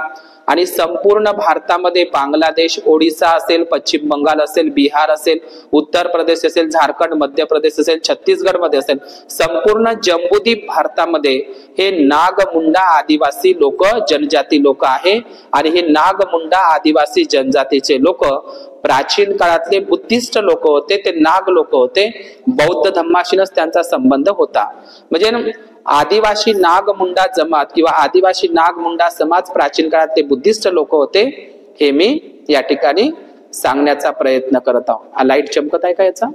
आणि संपूर्ण भारतामध्ये बांगलादेश, ओडिसा असेल, पश्चिम बंगाल असेल, बिहार असेल, उत्तर प्रदेश असेल, झारखंड, मध्य प्रदेश असेल, छत्तीसगड मध्ये असेल, संपूर्ण जम्बूद्वीप भारतामध्ये हे नागमुंडा आदिवासी लोक, जनजाती लोक आहे. आणि हे नागमुंडा आदिवासी जनजातीचे लोक प्राचीन काळातले बुद्धिस्ट लोक होते, ते नाग लोक होते. बौद्ध धर्माशीनच त्यांचा संबंध होता. म्हणजे आदिवासी नागमुंडा जमात किंवा आदिवासी नागमुंडा समाज प्राचीन काळात ते बुद्धिस्ट लोक होते, हे मी या ठिकाणी सांगण्याचा प्रयत्न करत आहोत. हा लाईट चमकत आहे का याचा,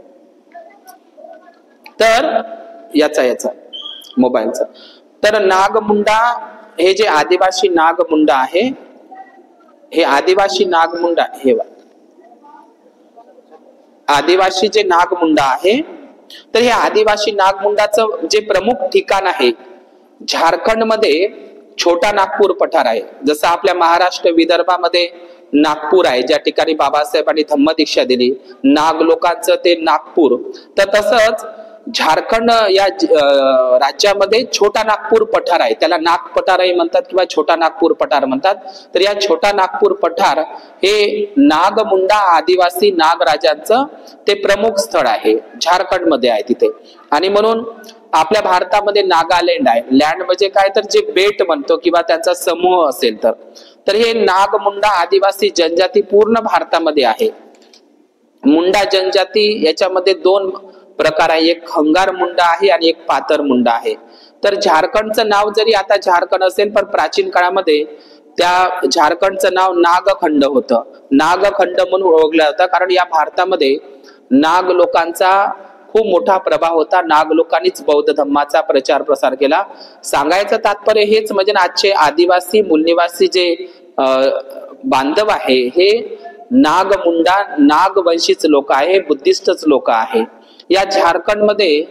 तर याचा मोबाईलचा. तर नागमुंडा हे जे आदिवासी नागमुंडा आहे, हे आदिवासी नागमुंडा, हे आदिवासी जे नागमुंडा आहे, तर हे आदिवासी नागमुंडाचं जे प्रमुख ठिकाण आहे, झारखंड मध्ये छोटा नागपूर पठार आहे. जसं आपल्या महाराष्ट्र विदर्भामध्ये नागपूर आहे, ज्या ठिकाणी बाबासाहेबांनी धम्मदीक्षा दिली, नाग लोकांचं ते नागपूर. तर तसंच झारखंड या राज्यामध्ये छोटा नागपूर पठार आहे, त्याला नाग पठारही म्हणतात किंवा छोटा नागपूर पठार म्हणतात. तर या छोटा नागपूर पठार हे नागमुंडा आदिवासी नागराजांचं ते प्रमुख स्थळ आहे, झारखंड मध्ये आहे तिथे. आणि म्हणून आपल्या भारतामध्ये नागालँड आहे. लँड म्हणजे काय, तर जे बेट म्हणतो किंवा त्यांचा समूह असेल तर हे नागमुंडा आदिवासी जनजाती पूर्ण भारतामध्ये आहे. मुंडा जनजाती याच्यामध्ये दोन प्रकार आहे, एक खंगार मुंडा आहे आणि एक पातर मुंडा आहे. तर झारखंडचं नाव जरी आता झारखंड असेल, पण प्राचीन काळामध्ये त्या झारखंडचं नाव नागखंड होतं. नागखंड म्हणून ओळखलं जातं, कारण या भारतामध्ये नाग लोकांचा खूप मोठा प्रभाव होता. नाग लोकांनीच बौद्ध धर्माचा प्रचार प्रसार केला. सांगायचं तात्पर्य हेच म्हणजे आजचे आदिवासी मूलनिवासी जे बांधव आहे, हे नागमुंडा नागवंशीच लोक आहे, बुद्धिस्टच लोक आहे. या झारखंड मध्ये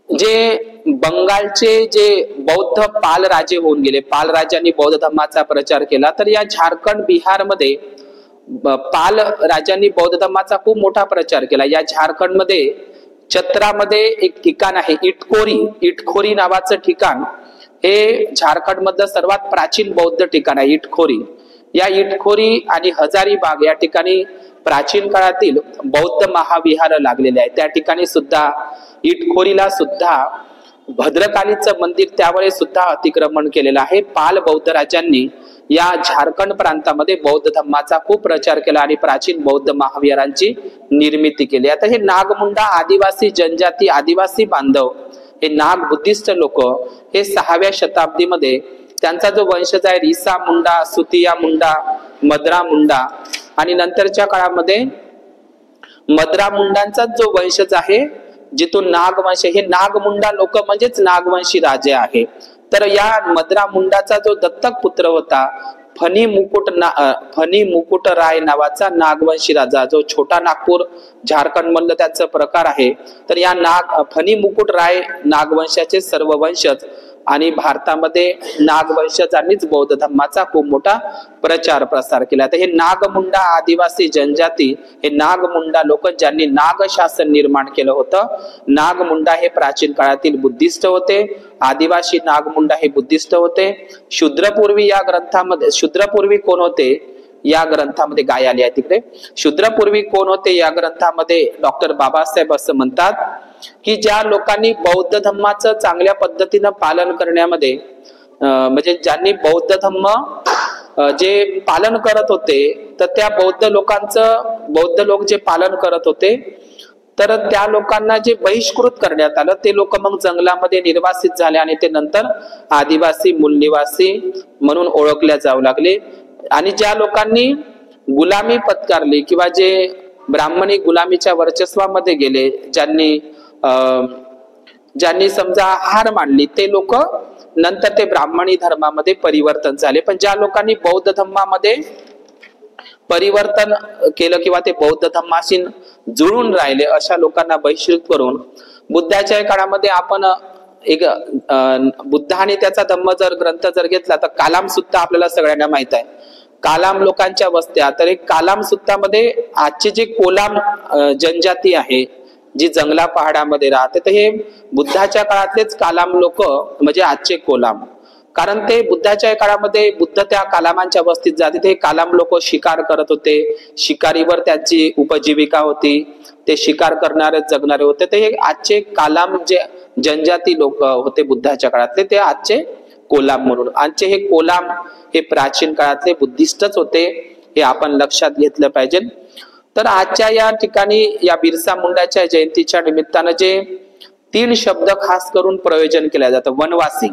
जे बंगालचे जे बौद्ध पाल राजे होऊन गेले, पाल राजांनी बौद्ध धर्माचा प्रचार केला, तर या झारखंड बिहारमध्ये पाल राजांनी बौद्ध धर्माचा खूप मोठा प्रचार केला. या झारखंडमध्ये चत्रामध्ये एक ठिकाण आहे इटखोरी, इटखोरी नावाचं ठिकाण हे झारखंड मधलं सर्वात प्राचीन बौद्ध ठिकाण आहे इटखोरी. या इटखोरी आणि हजारीबाग या ठिकाणी प्राचीन काळातील बौद्ध महाविहार लागलेले आहे. त्या ठिकाणी सुद्धा इटखोरीला सुद्धा भद्रकालीचं मंदिर त्यावेळेस सुद्धा अतिक्रमण केलेलं आहे. पाल बौद्ध राजांनी या झारखंड प्रांतामध्ये बौद्ध धर्माचा खूप प्रचार केला आणि प्राचीन बौद्ध महाविहारांची निर्मिती केली. आता हे नागमुंडा आदिवासी जनजाती, आदिवासी बांधव, हे नाग बुद्धिस्ट लोक हे 6व्या शताब्दीमध्ये त्यांचा जो वंशज आहे रिसा मुंडा, सुतिया मुंडा, मद्रा मुंडा आणि नंतरच्या काळामध्ये मद्रा मुंडांचा जो वंशज आहे जिथून नागवंश, हे नागमुंडा लोक म्हणजेच नागवंशी राजे आहे. तर या मद्रा मुंडाचा जो दत्तक पुत्र होता फणी मुकुट राय नावाचा नागवंशी राजा, जो छोटा नागपूर झारखंड मधलं त्याचं प्रकार आहे. तर या फणी मुकुट राय नागवंशाचे सर्व वंशज आणि भारतामध्ये नागवंशजांनीच बौद्ध धर्माचा खूप मोठा प्रचार प्रसार केला. तर हे नागमुंडा आदिवासी जनजाती, हे नागमुंडा लोक ज्यांनी नाग शासन निर्माण केलं होतं. नागमुंडा हे प्राचीन काळातील बुद्धिस्ट होते. आदिवासी नागमुंडा हे बुद्धिस्ट होते. शूद्रपूर्वी या ग्रंथामध्ये, शूद्रपूर्वी कोण होते या ग्रंथामध्ये, गाय आली आहे तिकडे, शूद्रपूर्वी कोण होते या ग्रंथामध्ये डॉक्टर बाबासाहेब असं म्हणतात की ज्या लोकांनी बौद्ध धर्माचं चांगल्या पद्धतीनं पालन करण्यामध्ये, म्हणजे ज्यांनी बौद्ध धर्म जे पालन करत होते, तर त्या बौद्ध लोक जे पालन करत होते, तर त्या लोकांना जे बहिष्कृत करण्यात आलं ते लोक मग जंगलामध्ये निर्वासित झाले आणि ते नंतर आदिवासी मूलनिवासी म्हणून ओळखल्या जाऊ लागले. आणि ज्या लोकांनी गुलामी पत्कारली किंवा जे ब्राह्मणी गुलामीच्या वर्चस्वामध्ये गेले, ज्यांनी समजा हार मानली, ते लोक नंतर ते ब्राह्मणी धर्मामध्ये परिवर्तन झाले. पण ज्या लोकांनी बौद्ध धर्मामध्ये परिवर्तन केलं किंवा ते बौद्ध धर्माशी जुळून राहिले, अशा लोकांना बहिष्कृत करून बुद्धाच्या काळामध्ये आपण एक बुद्धाने त्याचा धम्म जर ग्रंथ जर घेतला तर कालाम सुत्ता आपल्याला सगळ्यांना माहित आहे. कालाम लोकांच्या वस्त्या, तर एक कालाम सुत्तामध्ये आजची जी कोलाम जनजाती आहे जी जंगला पहाडामध्ये राहते, तर हे बुद्धाच्या काळातलेच कालाम लोक म्हणजे आजचे कोलाम. कारण ते बुद्धाच्या काळामध्ये बुद्ध त्या कालामांच्या वस्तीत जाते. ते कालाम लोक शिकार करत होते, शिकारीवर त्यांची उपजीविका होती, ते शिकार करणारे जगणारे होते. ते हे आजचे कालाम जे जनजाती लोक होते बुद्धाच्या काळातले, ते आजचे कोलाम म्हणून. आजचे हे कोलाम हे प्राचीन काळातले बुद्धिस्टच होते, हे आपण लक्षात घेतलं पाहिजे. तर आजच्या या ठिकाणी या बिरसा मुंडाच्या जयंतीच्या निमित्तानं जे 3 शब्द खास करून प्रयोजन केलं जातं. वनवासी,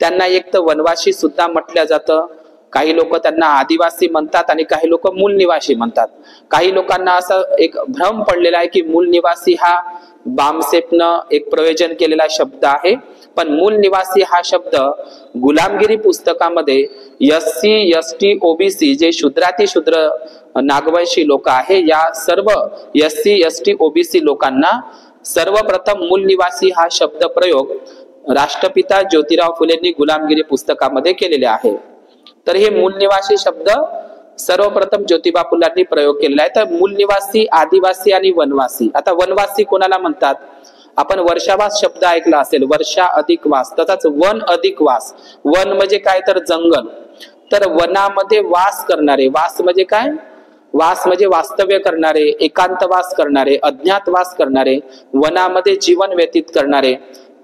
त्यांना एक तर वनवासी सुद्धा म्हटलं जातं. काही लोक त्यांना आदिवासी म्हणतात आणि काही लोक मूल निवासी म्हणतात. काही लोकांना असं एक भ्रम पडलेला आहे की मूल निवासी हा बामसेपनं एक प्रयोजन केलेला शब्द आहे, पण मूल निवासी हा शब्द गुलामगिरी पुस्तकामध्ये SC ST OBC जे शूद्रातिशूद्र नागवंशी लोक आहे, या सर्व SC ST OBC लोकांना सर्वप्रथम मूल निवासी हा शब्द प्रयोग राष्ट्रपिता ज्योतिराव फुलेंनी गुलामगिरी पुस्तकामध्ये केलेले आहे. तर हे मूल निवासी शब्द सर्वप्रथम ज्योतिबा फुलांनी प्रयोग केलेला आहे. तर मूल निवासी, आदिवासी आणि वनवासी. आता वनवासी कोणाला म्हणतात? आपण वर्षावास शब्द ऐकला असेल, वर्षा अधिक वास, तसाच वन अधिक वास. वन म्हणजे काय तर जंगल. तर वनामध्ये वास करणारे, वास म्हणजे काय? वास म्हणजे वास्तव्य करणारे, एकांतवास करणारे, अज्ञातवास करणारे, वनामध्ये जीवन व्यतीत करणारे.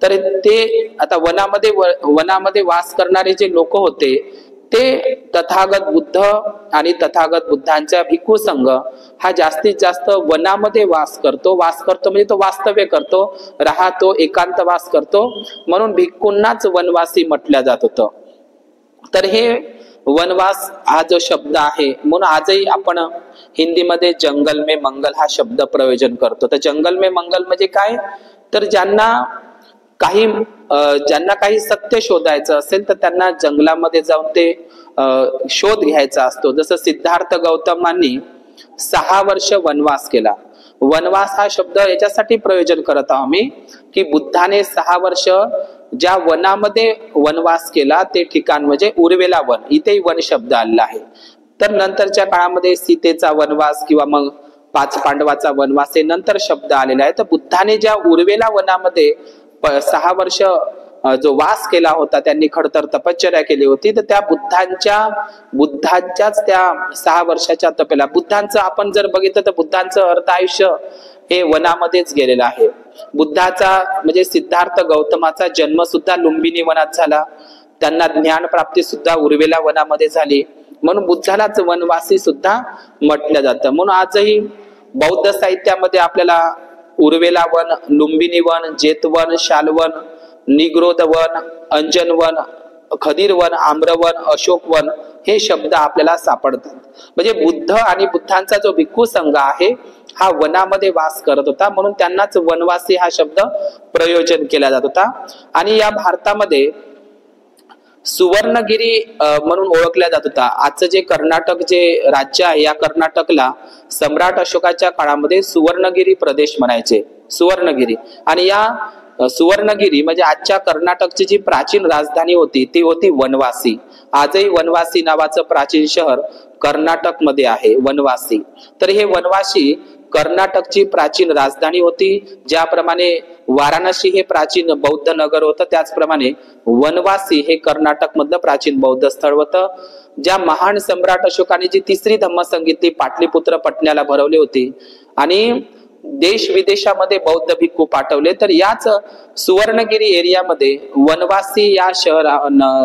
तर ते आता वनामध्ये वास करणारे जे लोक होते ते तथागत बुद्ध आणि तथागत बुद्धांच्या भिक्खू संघ हा जास्तीत जास्त वनामध्ये वास करतो. वास करतो म्हणजे तो वास्तव्य करतो, राहतो, एकांतवास करतो, म्हणून भिक्खूंनाच वनवासी म्हटलं जात होतं. तर हे वनवास हा जो शब्द आहे, म्हणून आजही आपण हिंदीमध्ये जंगल में मंगल हा शब्द प्रयोजन करतो. तर जंगल में मंगल म्हणजे काय? तर ज्यांना काही सत्य शोधायचं असेल तर त्यांना जंगलामध्ये जाऊन ते शोध घ्यायचा असतो. जसं सिद्धार्थ गौतमांनी 6 वर्ष वनवास केला. वनवास हा शब्द याच्यासाठी प्रयोजन करत आहोत मी की बुद्धाने 6 वर्ष ज्या वनामध्ये वनवास केला ते ठिकाण म्हणजे उर्वेला वन, इथेही वन शब्द आलेला आहे. तर नंतरच्या काळामध्ये सीतेचा वनवास किंवा मग 5 पांडवाचा वनवास हे नंतर शब्द आलेला आहे. तर बुद्धाने ज्या उर्वेला वनामध्ये 6 वर्ष जो वास केला होता, त्यांनी खडतर तपश्चर्या केली होती, तर त्या बुद्धांच्याच त्या 6 वर्षाच्या तपेला बुद्धांचं आपण जर बघितलं तर बुद्धांचं अर्ध आयुष्य हे वनामध्येच गेलेलं आहे. बुद्धाचा म्हणजे सिद्धार्थ गौतमाचा जन्म सुद्धा लुंबिनी वनात झाला, त्यांना ज्ञान प्राप्ती सुद्धा उर्वेला वनामध्ये झाली, म्हणून बुद्धालाच वनवासी सुद्धा म्हटलं जातं. म्हणून आजही बौद्ध साहित्यामध्ये आपल्याला उर्वेला वन, लुंबिनी वन, जेतवन, शालवन, निग्रोध वन, अंजन वन, खदीर वन, आम्रवन, अशोक वन हे शब्द आपल्याला सापडतात. म्हणजे बुद्ध आणि बुद्धांचा जो भिक्खू संघ आहे हा वनामध्ये वास करत होता, म्हणून त्यांनाच वनवासी हा शब्द प्रयोजन केला जात होता. आणि या भारतामध्ये सुवर्णगिरी म्हणून ओळखल्या जात होता. आजचं जे कर्नाटक जे राज्य आहे, या कर्नाटकला सम्राट अशोकाच्या काळामध्ये सुवर्णगिरी प्रदेश म्हणायचे, सुवर्णगिरी. आणि या सुवर्णगिरी म्हणजे आजच्या कर्नाटकची जी प्राचीन राजधानी होती ती होती वनवासी. आजही वनवासी नावाचं प्राचीन शहर कर्नाटक मध्ये आहे, वनवासी. तर हे वनवासी कर्नाटकची प्राचीन राजधानी होती. ज्याप्रमाणे वाराणसी हे प्राचीन बौद्ध नगर होतं, त्याचप्रमाणे वनवासी हे कर्नाटक मधलं प्राचीन बौद्ध स्थळ होतं. ज्या महान सम्राट अशोकाने जी 3री धम्मसंगीती पाटलीपुत्र पटण्याला भरवली होती आणि देश विदेशामध्ये बौद्ध भिक्खू पाठवले, तर याच सुवर्णगिरी एरियामध्ये वनवासी या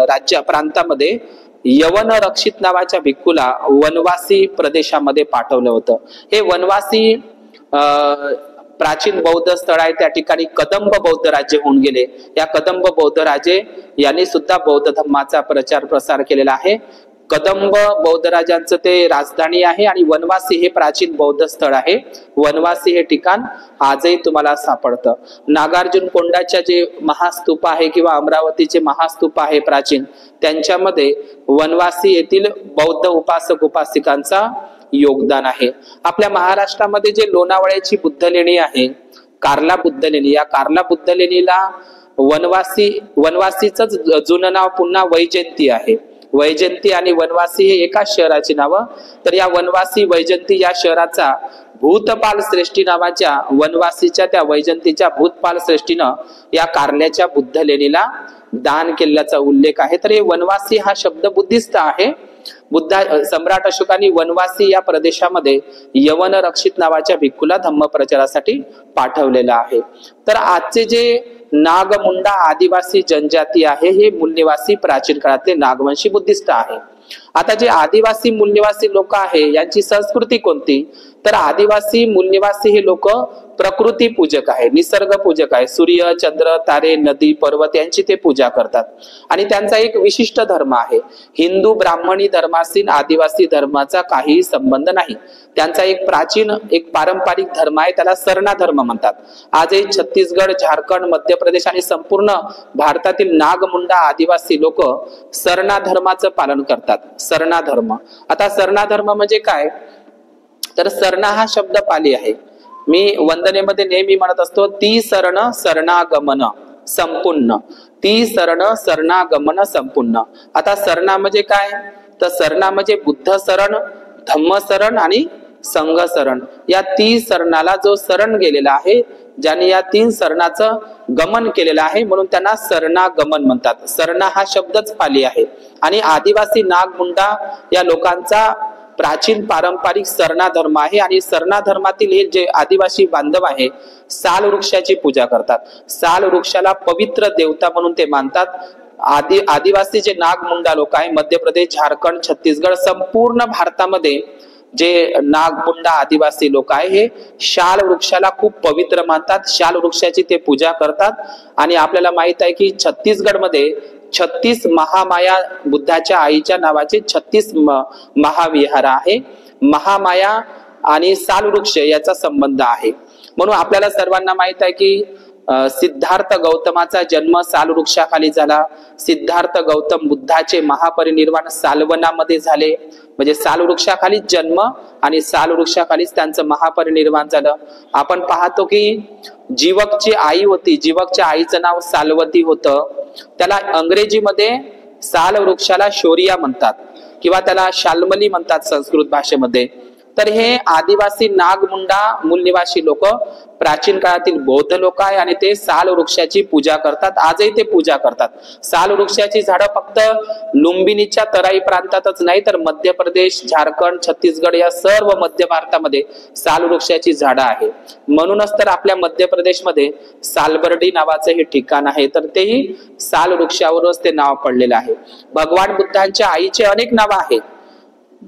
राज्य प्रांतामध्ये यवन रक्षित नावाच्या भिक्खूला वनवासी प्रदेशामध्ये पाठवलं होतं. हे वनवासी प्राचीन बौद्ध स्थळ आहे, त्या ठिकाणी कदंब बौद्ध राज्य होऊन गेले. या कदंब बौद्ध राजे यांनी सुद्धा बौद्ध धर्माचा प्रचार प्रसार केलेला आहे. कदंब बौद्ध राजांचं ते राजधानी आहे आणि वनवासी हे प्राचीन बौद्ध स्थळ आहे. वनवासी हे ठिकाण आजही तुम्हाला सापडतं. नागार्जुन कोंडाच्या जे महास्तूप आहे किंवा अमरावतीचे महास्तूप आहे प्राचीन, त्यांच्यामध्ये वनवासी येथील बौद्ध उपासक उपासिकांचा योगदान आहे. आपल्या महाराष्ट्रामध्ये जे लोणावळ्याची बुद्धलेणी आहे, कार्ला बुद्धलेणी, या कार्ला बुद्धलेणीला वनवासीच जुनं नाव पुन्हा वैजयंती आहे. वैजयंती आणि वनवासी हे एकाच शहराची नावं. तर या वनवासी वैजयंती या शहराचा भूतपाल श्रेष्ठी नावाच्या वनवासीच्या त्या वैजयंतीच्या भूतपाल श्रेष्ठीनं या कार्ल्याच्या बुद्धलेणीला दान केल्याचा उल्लेख आहे. तर हे वनवासी हा शब्द बुद्धिस्ट आहे. सम्राट अशोकांनी वनवासी या प्रदेशामध्ये यवन रक्षित नावाच्या भिक्खूला धम्म प्रचारासाठी पाठवलेला आहे. तर आजचे जे नागमुंडा आदिवासी जनजाती आहे हे मूलनिवासी प्राचीन काळातले नागवंशी बुद्धिस्ट आहे. आता जे आदिवासी मूलनिवासी लोक आहे यांची संस्कृती कोणती, तर आदिवासी मूलनिवासी हे लोक प्रकृती पूजक आहे, निसर्ग पूजक आहे. सूर्य, चंद्र, तारे, नदी, पर्वत यांची ते पूजा करतात. आणि त्यांचा एक विशिष्ट धर्म आहे. हिंदू ब्राह्मणी धर्माशी आदिवासी धर्माचा काही संबंध नाही. त्यांचा एक प्राचीन एक पारंपरिक धर्म आहे, त्याला सरना धर्म म्हणतात. आजही छत्तीसगड, झारखंड, मध्य प्रदेश आणि संपूर्ण भारतातील नागमुंडा आदिवासी लोक सरना धर्माचं पालन करतात. सरना धर्म. आता सरना धर्म म्हणजे काय, तर सरना हा शब्द पाली आहे. मी वंदनेमध्ये नेहमी म्हणत असतो, ती शरण शरणागमन संपूर्ण, ती शरण शरणागमन संपूर्ण. आता शरणा म्हणजे काय, तर शरणा म्हणजे बुद्ध शरण, धम्म शरण आणि संघ शरण. या 3 शरणाला जो शरण गेलेला आहे, ज्याने या 3 शरणाचं गमन केलेलं आहे, म्हणून त्यांना शरणागमन म्हणतात. शरणा हा शब्दच पाली आहे. आणि आदिवासी नागमुंडा या लोकांचा प्राचीन पारंपरिक सरना धर्म आहे. आणि सरना धर्मातील हे जे आदिवासी बांधव आहे साल वृक्षाची पूजा करतात. साल वृक्षाला पवित्र देवता म्हणून ते मानतात. आदिवासी जे नागमुंडा लोक आहे, मध्य प्रदेश, झारखंड, छत्तीसगड, संपूर्ण भारतामध्ये जे नागमुंडा आदिवासी लोक आहे हे शाल वृक्षाला खूप पवित्र मानतात. शाल वृक्षाची ते पूजा करतात. आणि आपल्याला माहित आहे की छत्तीसगड मध्ये 36 महामाया बुद्धाच्या आईच्या नावाचे 36 महाविहार आहे. महामाया आणि साल वृक्ष याचा संबंध आहे. म्हणून आपल्याला सर्वांना माहित आहे की सिद्धार्थ गौतमाचा जन्म सालवृक्षाखाली झाला. सिद्धार्थ गौतम बुद्धाचे महापरिनिर्वाण सालवनामध्ये झाले. म्हणजे सालवृक्षाखालीच जन्म आणि सालवृक्षाखालीच त्यांचं महापरिनिर्वाण झालं. आपण पाहतो की जीवकची आई होती, जीवकच्या आईचं नाव सालवती होतं. त्याला इंग्रजीमध्ये सालवृक्षाला शौर्या म्हणतात किंवा त्याला शाल्मली म्हणतात संस्कृत भाषेमध्ये. तर हे आदिवासी नागमुंडा मूलनिवासी लोक प्राचीन काळातील बौद्ध लोक आहे आणि ते साल वृक्षाची पूजा करतात. आजही ते पूजा करतात. साल वृक्षाची झाडं फक्त लुंबिनीच्या तराई प्रांतातच नाही तर मध्य प्रदेश, झारखंड, छत्तीसगड या सर्व मध्य भारतामध्ये साल वृक्षाची झाडं आहे. म्हणूनच तर आपल्या मध्य प्रदेशमध्ये सालबर्डी नावाचं हे ठिकाण आहे. तर तेही साल वृक्षावरच ते नाव पडलेलं आहे. भगवान बुद्धांच्या आईचे अनेक नाव आहेत.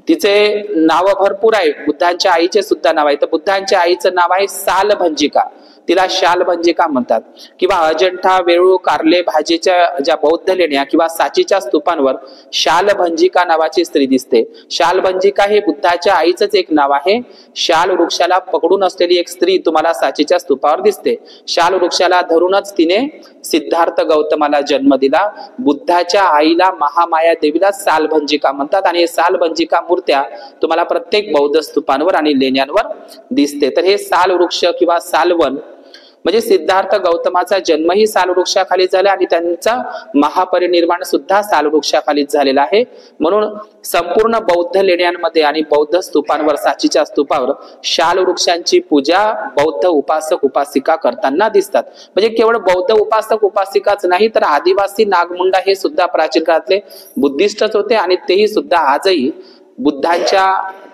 तिचे नाव भरपूर आहे. बुद्धांच्या आईचे सुद्धा नाव आहे. तर बुद्धांच्या आईचं नाव आहे सालभंजिका. तिला शालभंजिका म्हणतात. किंवा अजंठा, वेरूळ, कार्ले भाजीच्या ज्या बौद्ध लेण्या किंवा साचीच्या स्तूपांवर शालभंजिका नावाची स्त्री दिसते. शालभंजिका हे बुद्धाच्या आईचंच एक नाव आहे. शाल वृक्षाला पकडून असलेली एक स्त्री तुम्हाला साचीच्या स्तूपावर दिसते. शाल वृक्षाला धरूनच तिने सिद्धार्थ गौतमाला जन्म दिला. बुद्धाच्या आईला महामाया देवीला सालभंजिका म्हणतात आणि हे सालभंजिका मूर्त्या तुम्हाला प्रत्येक बौद्ध स्तूपांवर आणि लेण्यांवर दिसते. तर हे साल वृक्ष किंवा सालवन म्हणजे सिद्धार्थ गौतमाचा जन्मही सालवृक्षाखाली झाला आणि त्यांचा महापरिनिर्वाण सुद्धा सालवृक्षाखालीच झालेला आहे. म्हणून संपूर्ण बौद्ध लेण्यांमध्ये आणि बौद्ध स्तूपांवर, साचीच्या स्तूपावर शाल वृक्षांची पूजा बौद्ध उपासक उपासिका करताना दिसतात. म्हणजे केवळ बौद्ध उपासक उपासिकाच नाही तर आदिवासी नागमुंडा हे सुद्धा प्राचीन काळातले बुद्धिस्टच होते आणि तेही सुद्धा आजही बुद्धांच्या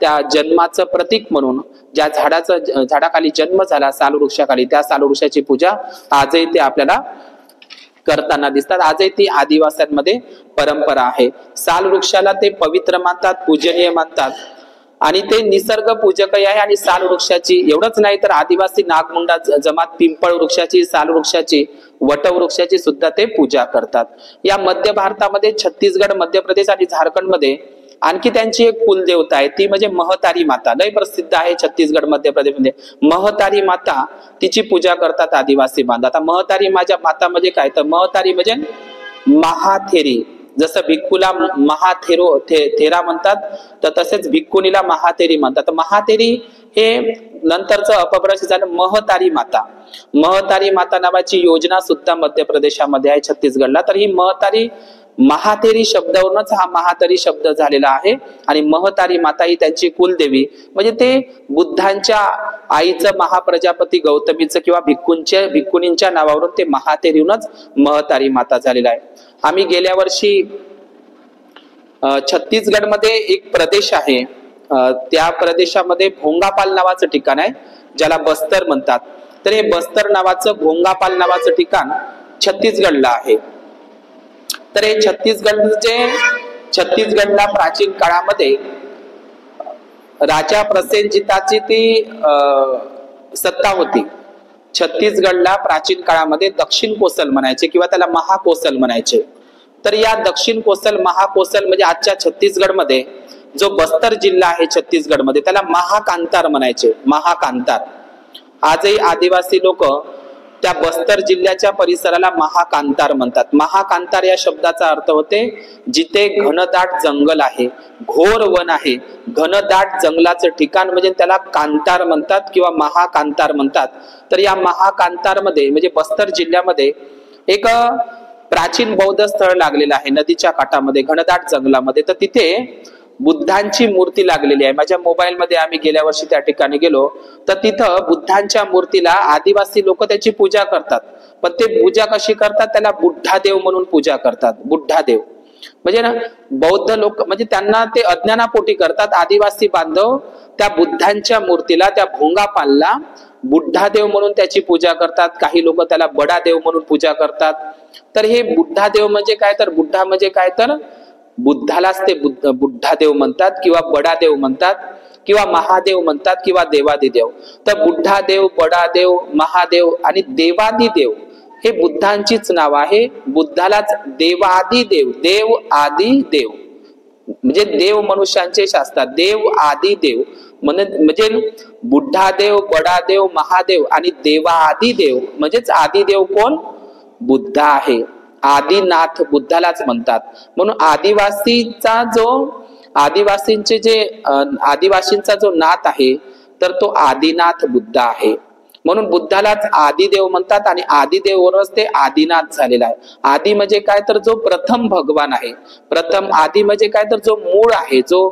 त्या जन्माचं प्रतीक म्हणून ज्या झाडाखाली जन्म झाला सालवृक्षाखाली, त्या सालवृक्षाची पूजा आजही ते आपल्याला करताना दिसतात. आजही ती आदिवासींमध्ये परंपरा आहे. सालवृक्षाला ते पवित्र मानतात, पूजनीय मानतात आणि ते निसर्ग पूजकही आहे. आणि सालवृक्षाची एवढंच नाही तर आदिवासी नागमुंडा जमात पिंपळ वृक्षाची, सालवृक्षाची, वटवृक्षाची सुद्धा ते पूजा करतात. या मध्य भारतामध्ये छत्तीसगड, मध्य प्रदेश आणि झारखंड मध्ये आणखी त्यांची एक कुलदेवता आहे. ती म्हणजे महतारी माता. लय प्रसिद्ध आहे छत्तीसगड, मध्य प्रदेशमध्ये. महतारी माता, तिची पूजा करतात आदिवासी बांधव. आता महतारी माता म्हणजे काय तर महतारी म्हणजे महाथेरी. जसं भिक्खूला थेरा म्हणतात तर तसेच भिक्खुनीला महाथेरी म्हणतात. तर महाथेरी हे नंतरचं अपभ्रंश झालं महतारी माता. महतारी माता नावाची योजना सुद्धा मध्य प्रदेशामध्ये आहे, छत्तीसगडला. तर ही महाथेरी शब्दावरूनच हा महातारी शब्द झालेला आहे. आणि महतारी माता ही त्यांची कुलदेवी. म्हणजे ते बुद्धांच्या आईचं महाप्रजापती गौतमीचं किंवा भिक्खुनींच्या नावावरून ते महाथेरीहूनच महतारी माता झालेला आहे. आम्ही गेल्या वर्षी छत्तीसगडमध्ये एक प्रदेश आहे, त्या प्रदेशामध्ये भोंगापाल नावाचं ठिकाण आहे ज्याला बस्तर म्हणतात. तर हे बस्तर नावाचं, भोंगापाल नावाचं ठिकाण छत्तीसगडला आहे. तर हे छत्तीसगडला प्राचीन काळामध्ये राजा प्रसेनजिताची ती सत्ता होती. छत्तीसगडला प्राचीन काळामध्ये दक्षिण कोसल म्हणायचे किंवा त्याला महाकोसल म्हणायचे. तर या दक्षिण कोसल, महाकोसल म्हणजे आजच्या छत्तीसगडमध्ये जो बस्तर जिल्हा आहे छत्तीसगडमध्ये त्याला महाकांतार म्हणायचे. महाकांतार. आजही आदिवासी लोक त्या बस्तर जिल्ह्याच्या परिसराला महाकांतार म्हणतात. महाकांतार या शब्दाचा अर्थ होते जिथे घनदाट जंगल आहे, घोर वन आहे. घनदाट जंगलाचं ठिकाण म्हणजे त्याला कांतार म्हणतात किंवा महाकांतार म्हणतात. तर या महाकांतार मध्ये म्हणजे बस्तर जिल्ह्यामध्ये एक प्राचीन बौद्ध स्थळ लागलेलं आहे नदीच्या काठामध्ये, घनदाट जंगलामध्ये. तर तिथे बुद्धांची मूर्ती लागलेली आहे. माझ्या मोबाईल मध्ये आम्ही गेल्या वर्षी त्या ठिकाणी गेलो तर तिथं बुद्धांच्या मूर्तीला आदिवासी लोक त्याची पूजा करतात. पण ते पूजा कशी करतात, त्याला बुद्धादेव म्हणून पूजा करतात. बुद्धादेव म्हणजे ना बौद्ध लोक म्हणजे त्यांना ते अज्ञानापोटी करतात. आदिवासी बांधव त्या बुद्धांच्या मूर्तीला, त्या भोंगापालला बुद्धादेव म्हणून त्याची पूजा करतात. काही लोक त्याला बडादेव म्हणून पूजा करतात. तर हे बुद्धादेव म्हणजे काय तर, बुद्धा म्हणजे काय तर बुद्धालाच ते बुद्धादेव म्हणतात किंवा बडादेव म्हणतात किंवा महादेव म्हणतात किंवा देवादिदेव. तर बुद्धादेव, बडादेव, महादेव आणि देवादिदेव हे बुद्धांचीच नाव आहे. बुद्धालाच देवादिदेव, देव आदी देव म्हणजे देव मनुष्यांचे शास्त्रात देव आदी देव म्हणजे बुद्धादेव, बडादेव, महादेव आणि देवादिदेव म्हणजेच आदिदेव कोण? बुद्ध आहे. आदिनाथ बुद्धालाच म्हणतात. म्हणून आदिवासींचा जो नाथ आहे तर तो आदिनाथ बुद्ध आहे. म्हणून बुद्धालाच आदिदेव म्हणतात आणि आदिदेववरच ते आदिनाथ झालेला आहे. आदी म्हणजे काय तर जो प्रथम भगवान आहे. प्रथम आदी म्हणजे काय तर जो मूळ आहे, जो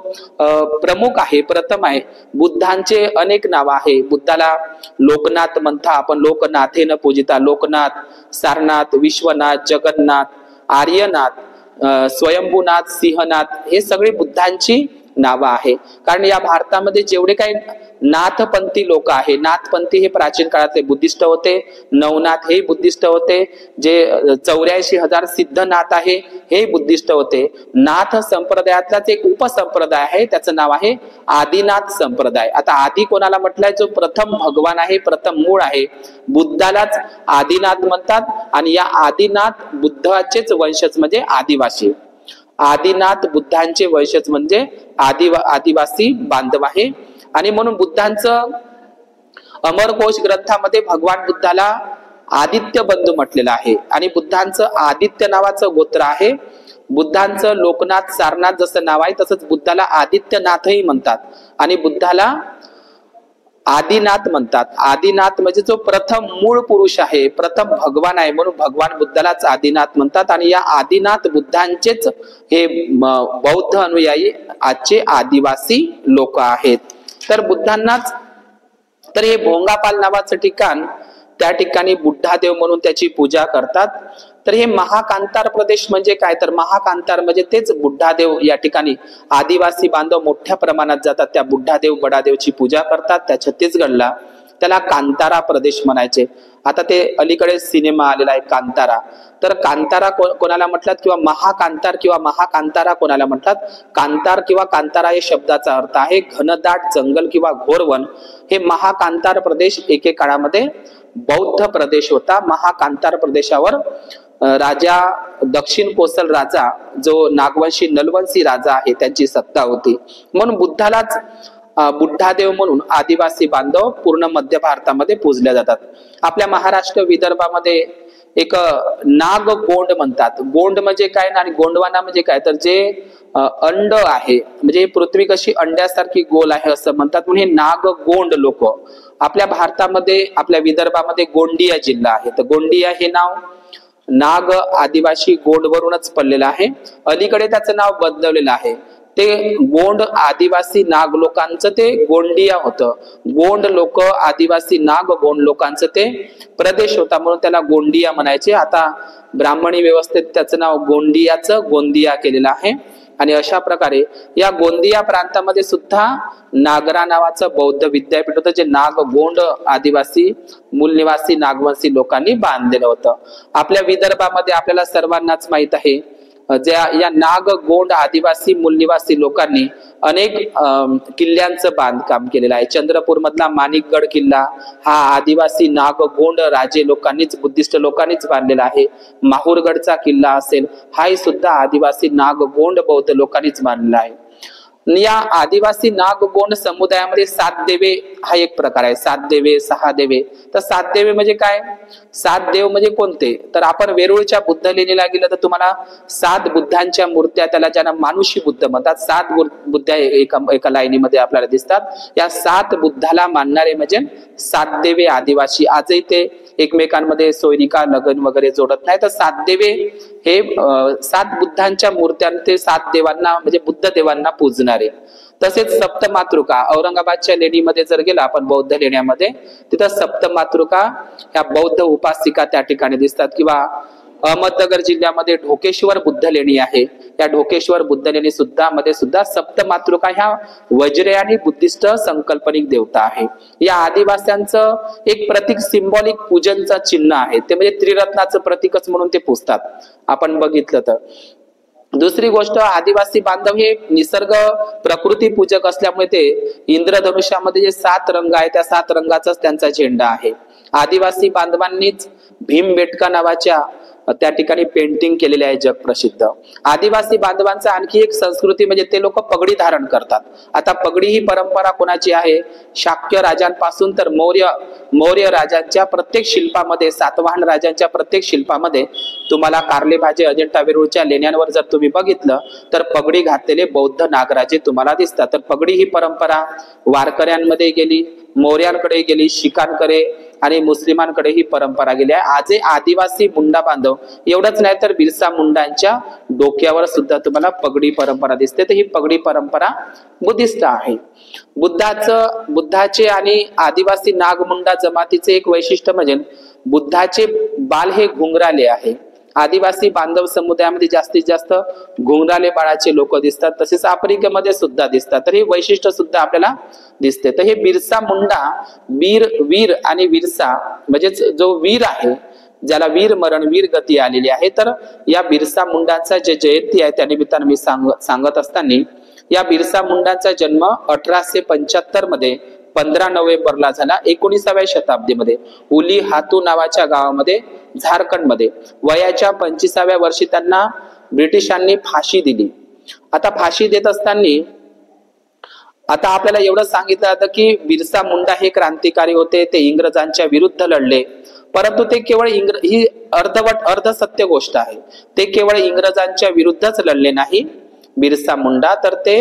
प्रमुख आहे, प्रथम आहे. बुद्धांचे अनेक नाव आहे. बुद्धाला लोकनाथ म्हणता आपण, लोकनाथेन पूजिता. लोकनाथ, सारनाथ, विश्वनाथ, जगन्नाथ, आर्यनाथ, स्वयंभूनाथ, सिंहनाथ हे सगळे बुद्धांची नावं आहे. कारण या भारतामध्ये जेवढे काही नाथपंथी लोक आहे, नाथपंथी हे प्राचीन काळातले बुद्धिस्ट होते. नवनाथ हे बुद्धिस्ट होते. जे 84,000 सिद्धनाथ आहे हे बुद्धिस्ट होते. नाथ संप्रदायातलाच एक उपसंप्रदाय आहे, त्याचं नाव आहे आदिनाथ संप्रदाय. आता आदी कोणाला म्हटलंय? जो प्रथम भगवान आहे, प्रथम मूळ आहे. बुद्धालाच आदिनाथ म्हणतात आणि या आदिनाथ बुद्धाचेच वंशज म्हणजे आदिवासी. आदिनाथ बुद्धांचे वंशज म्हणजे आदिवासी बांधव आहे. आणि म्हणून बुद्धांचं अमरकोश ग्रंथामध्ये भगवान बुद्धाला आदित्य बंधू म्हटलेलं आहे. आणि बुद्धांचं आदित्य नावाचं गोत्र आहे. बुद्धांचं लोकनाथ, सारनाथ जसं नाव आहे तसंच बुद्धाला आदित्यनाथही म्हणतात आणि बुद्धाला आदिनाथ म्हणतात. आदिनाथ म्हणजे जो प्रथम मूळ पुरुष आहे, प्रथम भगवान आहे, म्हणून भगवान बुद्धालाच आदिनाथ म्हणतात. आणि या आदिनाथ बुद्धांचेच हे बौद्ध अनुयायी आजचे आदिवासी लोक आहेत. तर बुद्धांनाच तर हे भोंगापाल नावाचं ठिकाण, त्या ठिकाणी बुद्धादेव म्हणून त्याची पूजा करतात. तर हे महाकांतार प्रदेश म्हणजे काय? तर महाकांतार म्हणजे तेच बुद्धादेव. या ठिकाणी आदिवासी बांधव मोठ्या प्रमाणात जातात, त्या बुद्धादेव बडादेवची पूजा करतात. त्या छत्तीसगडला त्याला कांतारा प्रदेश म्हणायचे. आता ते अलीकडे सिनेमा आलेला आहे कांतारा. तर कांतारा कोणाला म्हटलात किंवा महाकांतारा कोणाला म्हटलात? कांतार किंवा कांतारा या शब्दाचा अर्थ आहे घनदाट जंगल किंवा घोरवन. हे महाकांतार प्रदेश एके काळामध्ये बौद्ध प्रदेश होता. महाकांतार प्रदेशावर राजा दक्षिण कोसल राजा, जो नागवंशी नलवंशी राजा आहे, त्यांची सत्ता होती. म्हणून बुद्धालाच बुद्धादेव म्हणून आदिवासी बांधव पूर्ण मध्य भारतामध्ये पूजल्या जातात. आपल्या महाराष्ट्र विदर्भामध्ये एक नाग गोंड म्हणतात. गोंड म्हणजे काय आणि गोंडवाना म्हणजे काय? तर जे अंड आहे, म्हणजे पृथ्वी कशी अंड्यासारखी गोल आहे असं म्हणतात, म्हणून हे नाग गोंड लोक आपल्या भारतामध्ये, आपल्या विदर्भामध्ये गोंडिया जिल्हा आहे. तर गोंडिया हे नाव नाग आदिवासी गोंड वरूनच पडलेलं आहे. अलीकडे त्याचं नाव बदललेलं आहे. ते गोंड आदिवासी नाग लोकांचं ते गोंडिया होतं. गोंड लोक आदिवासी नाग गोंड लोकांचं ते प्रदेश होता, म्हणून त्याला गोंडिया म्हणायचे. आता ब्राह्मणी व्यवस्थेत त्याचं नाव गोंडियाचं गोंदिया केलेलं आहे. आणि अशा प्रकारे या गोंदिया प्रांतामध्ये सुद्धा नागरा नावाचं बौद्ध विद्यापीठ होतं, जे नाग गोंड आदिवासी मूलनिवासी नागवंशी लोकांनी बांधलेलं होतं. आपल्या विदर्भामध्ये आपल्याला सर्वांनाच माहित आहे, ज्या या नाग गोंड आदिवासी मूलनिवासी लोकांनी अनेक किल्ल्यांचं बांधकाम केलेलं आहे. चंद्रपूर मधला माणिकगड किल्ला हा आदिवासी नाग गोंड राजे लोकांनीच, बुद्धिस्ट लोकांनीच बांधलेला आहे. माहूरगडचा किल्ला असेल, हाही सुद्धा आदिवासी नाग गोंड बौद्ध लोकांनीच बांधलेला आहे. या आदिवासी नाग गोंड समुदायामध्ये 7 देवे हा एक प्रकार आहे. 7 देवे, 6 देवे. तर 7 देवे म्हणजे काय? 7 देव म्हणजे कोणते? तर आपण वेरूळच्या बुद्ध लेणीला गेलं तर तुम्हाला 7 बुद्धांच्या मूर्त्या, त्याला ज्यांना मानुषी बुद्ध म्हणतात, 7 बुद्ध एका लाईनीमध्ये आपल्याला दिसतात. या 7 बुद्धाला मानणारे म्हणजे 7 देवे आदिवासी. आजही ते एकमेकांमध्ये सोयरिका लगन वगैरे जोडत नाही. तर 7 देवे हे 7 बुद्धांच्या मूर्त्या, ते 7 देवांना म्हणजे बुद्ध देवांना पूजणारे. तसेच सप्तमातृका, औरंगाबादच्या लेणीमध्ये जर गेला आपण बौद्ध लेण्यामध्ये, तिथं सप्तमातृका ह्या बौद्ध उपासिका त्या ठिकाणी दिसतात. किंवा अहमदनगर जिल्ह्यामध्ये ढोकेश्वर बुद्ध लेणी आहे. या ढोकेश्वर बुद्ध लेणी मध्ये सुद्धा सप्तमातृका ह्या वज्रयानी बुद्धिस्ट संकल्पनिक देवता आहे. या आदिवास्यांचं एक प्रतीक, सिंबॉलिक पूजनचं चिन्ह आहे. ते म्हणजे त्रिरत्नाचं प्रतीकच म्हणून ते पूजतात आपण बघितलं तर. दुसरी गोष्ट, आदिवासी बांधव हे निसर्ग प्रकृती पूजक असल्यामुळे ते इंद्रधनुष्यामध्ये जे 7 रंग आहे त्या 7 रंगाचाच त्यांचा झेंडा आहे. आदिवासी बांधवांनीच भीमबेटका नावाच्या त्या ठिकाणी पेंटिंग केलेले आहे जगप्रसिद्ध. आदिवासी बांधवांचा आणखी एक संस्कृती म्हणजे ते लोक पगडी धारण करतात. आता पगडी ही परंपरा कोणाची आहे? शाक्य राजांपासून तर मौर्य राजांच्या प्रत्येक शिल्पामध्ये, सातवाहन राजांच्या प्रत्येक शिल्पामध्ये तुम्हाला कार्लेभाजे अजिंठा वेरूळच्या लेण्यांवर जर तुम्ही बघितलं तर पगडी घातलेले बौद्ध नागराजे तुम्हाला दिसतात. तर पगडी ही परंपरा वारकऱ्यांमध्ये गेली, मौर्यांकडे गेली, शिखांकडे आणि मुस्लिमांकडे ही परंपरा गेली आहे. आज आदिवासी मुंडा बांधव एवढंच नाही तर बिरसा मुंडांच्या डोक्यावर सुद्धा तुम्हाला पगडी परंपरा दिसते. तर ही पगडी परंपरा बुद्धिस्ट आहे. बुद्धाचे आणि आदिवासी नागमुंडा जमातीचे एक वैशिष्ट्य म्हणजे बुद्धाचे बाल हे घुंगराले आहे. आदिवासी बांधव समुदायामध्ये जास्तीत जास्त घुंगराले बाळाचे लोक दिसतात, तसेच आफ्रिकेमध्ये सुद्धा दिसतात. तर हे वैशिष्ट्य सुद्धा आपल्याला दिसते. तर हे बिरसा मुंडा, वीर आणि विरसा म्हणजे जो वीर आहे, ज्याला वीर मरण वीर गती आलेली आहे, तर या बिरसा मुंडांचा जे जयंती आहे त्या निमित्तानं मी सांगत असताना या बिरसा मुंडांचा जन्म 1875 मध्ये 15 नोव्हेंबरला झाला. 19व्या शताब्दीमध्ये उली हातू नावाच्या गावामध्ये झारखंडमध्ये वयाच्या 25व्या वर्षी त्यांना ब्रिटिशांनी फाशी दिली. आता फाशी देत असताना आता आपल्याला एवढं सांगितलं जातं की बिरसा मुंडा हे क्रांतिकारी होते, ते इंग्रजांच्या विरुद्ध लढले. परंतु ते केवळ ही अर्ध सत्य गोष्ट आहे. ते केवळ इंग्रजांच्या विरुद्धच लढले नाही बिरसा मुंडा, तर ते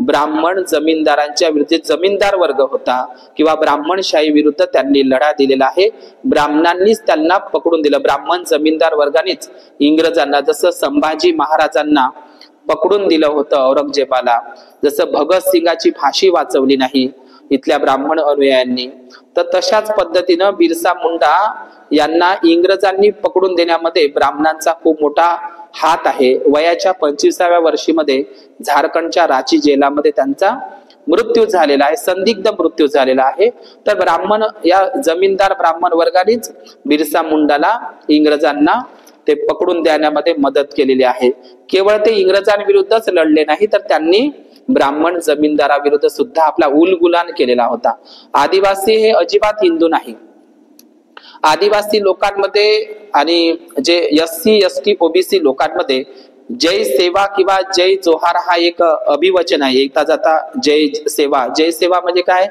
ब्राह्मण जमीनदारांच्या विरुद्ध, जमीनदार वर्ग होता किंवा ब्राह्मणशाही विरुद्ध त्यांनी लढा दिलेला आहे. ब्राह्मणांनीच त्यांना पकडून दिलं. ब्राह्मण जमीनदार वर्गानेच इंग्रजांना, जसं संभाजी महाराजांना पकडून दिलं होतं औरंगजेबाला, जसं भगतसिंगाची फाशी वाचवली नाही इथल्या ब्राह्मण अनुयायांनी, तर तशाच पद्धतीनं बिरसा मुंडा यांना इंग्रजांनी पकडून देण्यामध्ये ब्राह्मणांचा खूप मोठा हात आहे. वयाच्या 25व्या वर्षीमध्ये झारखंडच्या रांची जेलामध्ये त्यांचा मृत्यू झालेला आहे, संदिग्ध मृत्यू झालेला आहे. तर ब्राह्मण या जमीनदार ब्राह्मण वर्गानेच बिरसा मुंडाला इंग्रजांना ते पकडून देण्यामध्ये मदत केलेली आहे. केवळ ते इंग्रजांविरुद्धच लढले नाही, तर त्यांनी ब्राह्मण जमीनदाराविरुद्ध सुद्धा आपला उलगुलान केलेला होता. आदिवासी हे अजिबात हिंदू नाही. आदिवासी लोकांमध्ये आणि जे SC ST OBC लोकांमध्ये जय सेवा किंवा जय जोहार हा एक अभिवचन आहे. येता जाता जय सेवा. जय सेवा म्हणजे काय?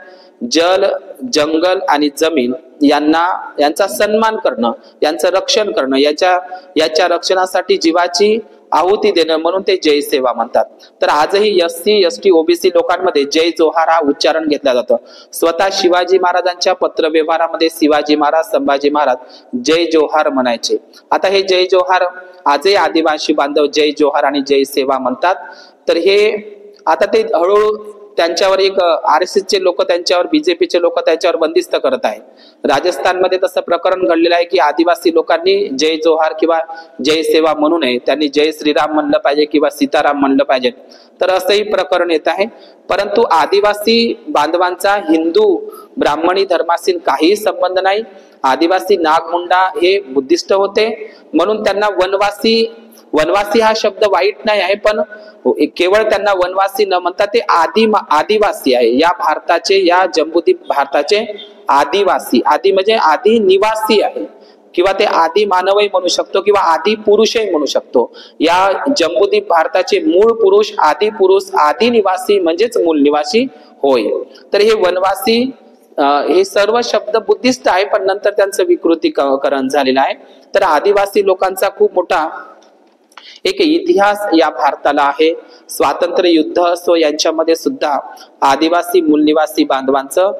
जल, जंगल आणि जमीन यांचा सन्मान करणं, यांचं रक्षण करणं, याच्या रक्षणासाठी जीवाची आहुती देणं, म्हणून ते जय सेवा म्हणतात. तर आजही SC ST OBC लोकांमध्ये जय जोहार हा उच्चारण घेतला जातो. स्वतः शिवाजी महाराजांच्या पत्रव्यवहारामध्ये शिवाजी महाराज, संभाजी महाराज जय जोहार म्हणायचे. आता हे जय जोहार आजही आदिवासी बांधव जय जोहार आणि जय सेवा म्हणतात. तर हे आता ते हळूहळू त्यांच्यावर एक RSS चे लोक त्यांच्यावर, BJPचे लोक त्यांच्यावर बंदिस्त करत आहे. राजस्थानमध्ये तसं प्रकरण घडलेलं आहे की आदिवासी लोकांनी जय जोहार किंवा जय सेवा म्हणू नये, त्यांनी जय श्रीराम म्हणलं पाहिजे किंवा सीताराम म्हणलं पाहिजे. तर असंही प्रकरण येत आहे. परंतु आदिवासी बांधवांचा हिंदू ब्राह्मणी धर्माशी काहीही संबंध नाही. आदिवासी नागमुंडा हे बुद्धिस्ट होते, म्हणून त्यांना वनवासी हा शब्द वाईट नाही आहे, पण केवळ त्यांना वनवासी न म्हणता ते आदिवासी आहे. या भारताचे, या जम्बूद्वीप भारताचे आदिवासी, आदि म्हणजे आदि निवासी आहे किंवा ते आदि मानवही म्हणू शकतो किंवा आदि पुरुषही म्हणू शकतो. या जम्बूद्वीप भारताचे मूळ पुरुष, आदि निवासी म्हणजेच मूल निवासी होय. तर हे वनवासी हे सर्व शब्द बुद्धिस्ट आहे, पण नंतर त्यांचं विकृतीकरण झालेलं आहे. तर आदिवासी लोकांचा खूप मोठा एक इतिहास या भारताला आहे. स्वातंत्र्य युद्ध असो, यांच्यामध्ये सुद्धा आदिवासी मूलनिवासी बांधवांचं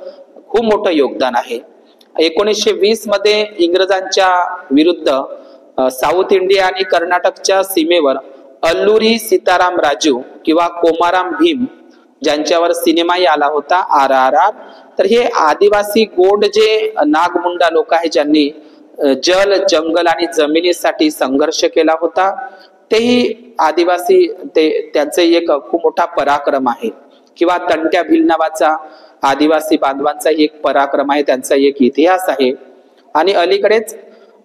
खूप मोठं योगदान आहे. 1920 मध्ये इंग्रजांच्या विरुद्ध साऊथ इंडिया आणि कर्नाटकच्या सीमेवर अल्लुरी सीताराम राजू किंवा कोमाराम भीम, ज्यांच्यावर सिनेमाही आला होता RRR. तर हे आदिवासी गोंड जे नागमुंडा लोक आहे, ज्यांनी जल, जंगल आणि जमिनीसाठी संघर्ष केला होता, तेही आदिवासी, त्यांचे एक खूप मोठा पराक्रम आहे. किंवा तंट्या भिल नावाचा आदिवासी बांधवांचा एक पराक्रम आहे, त्यांचा एक इतिहास आहे. आणि अलीकडेच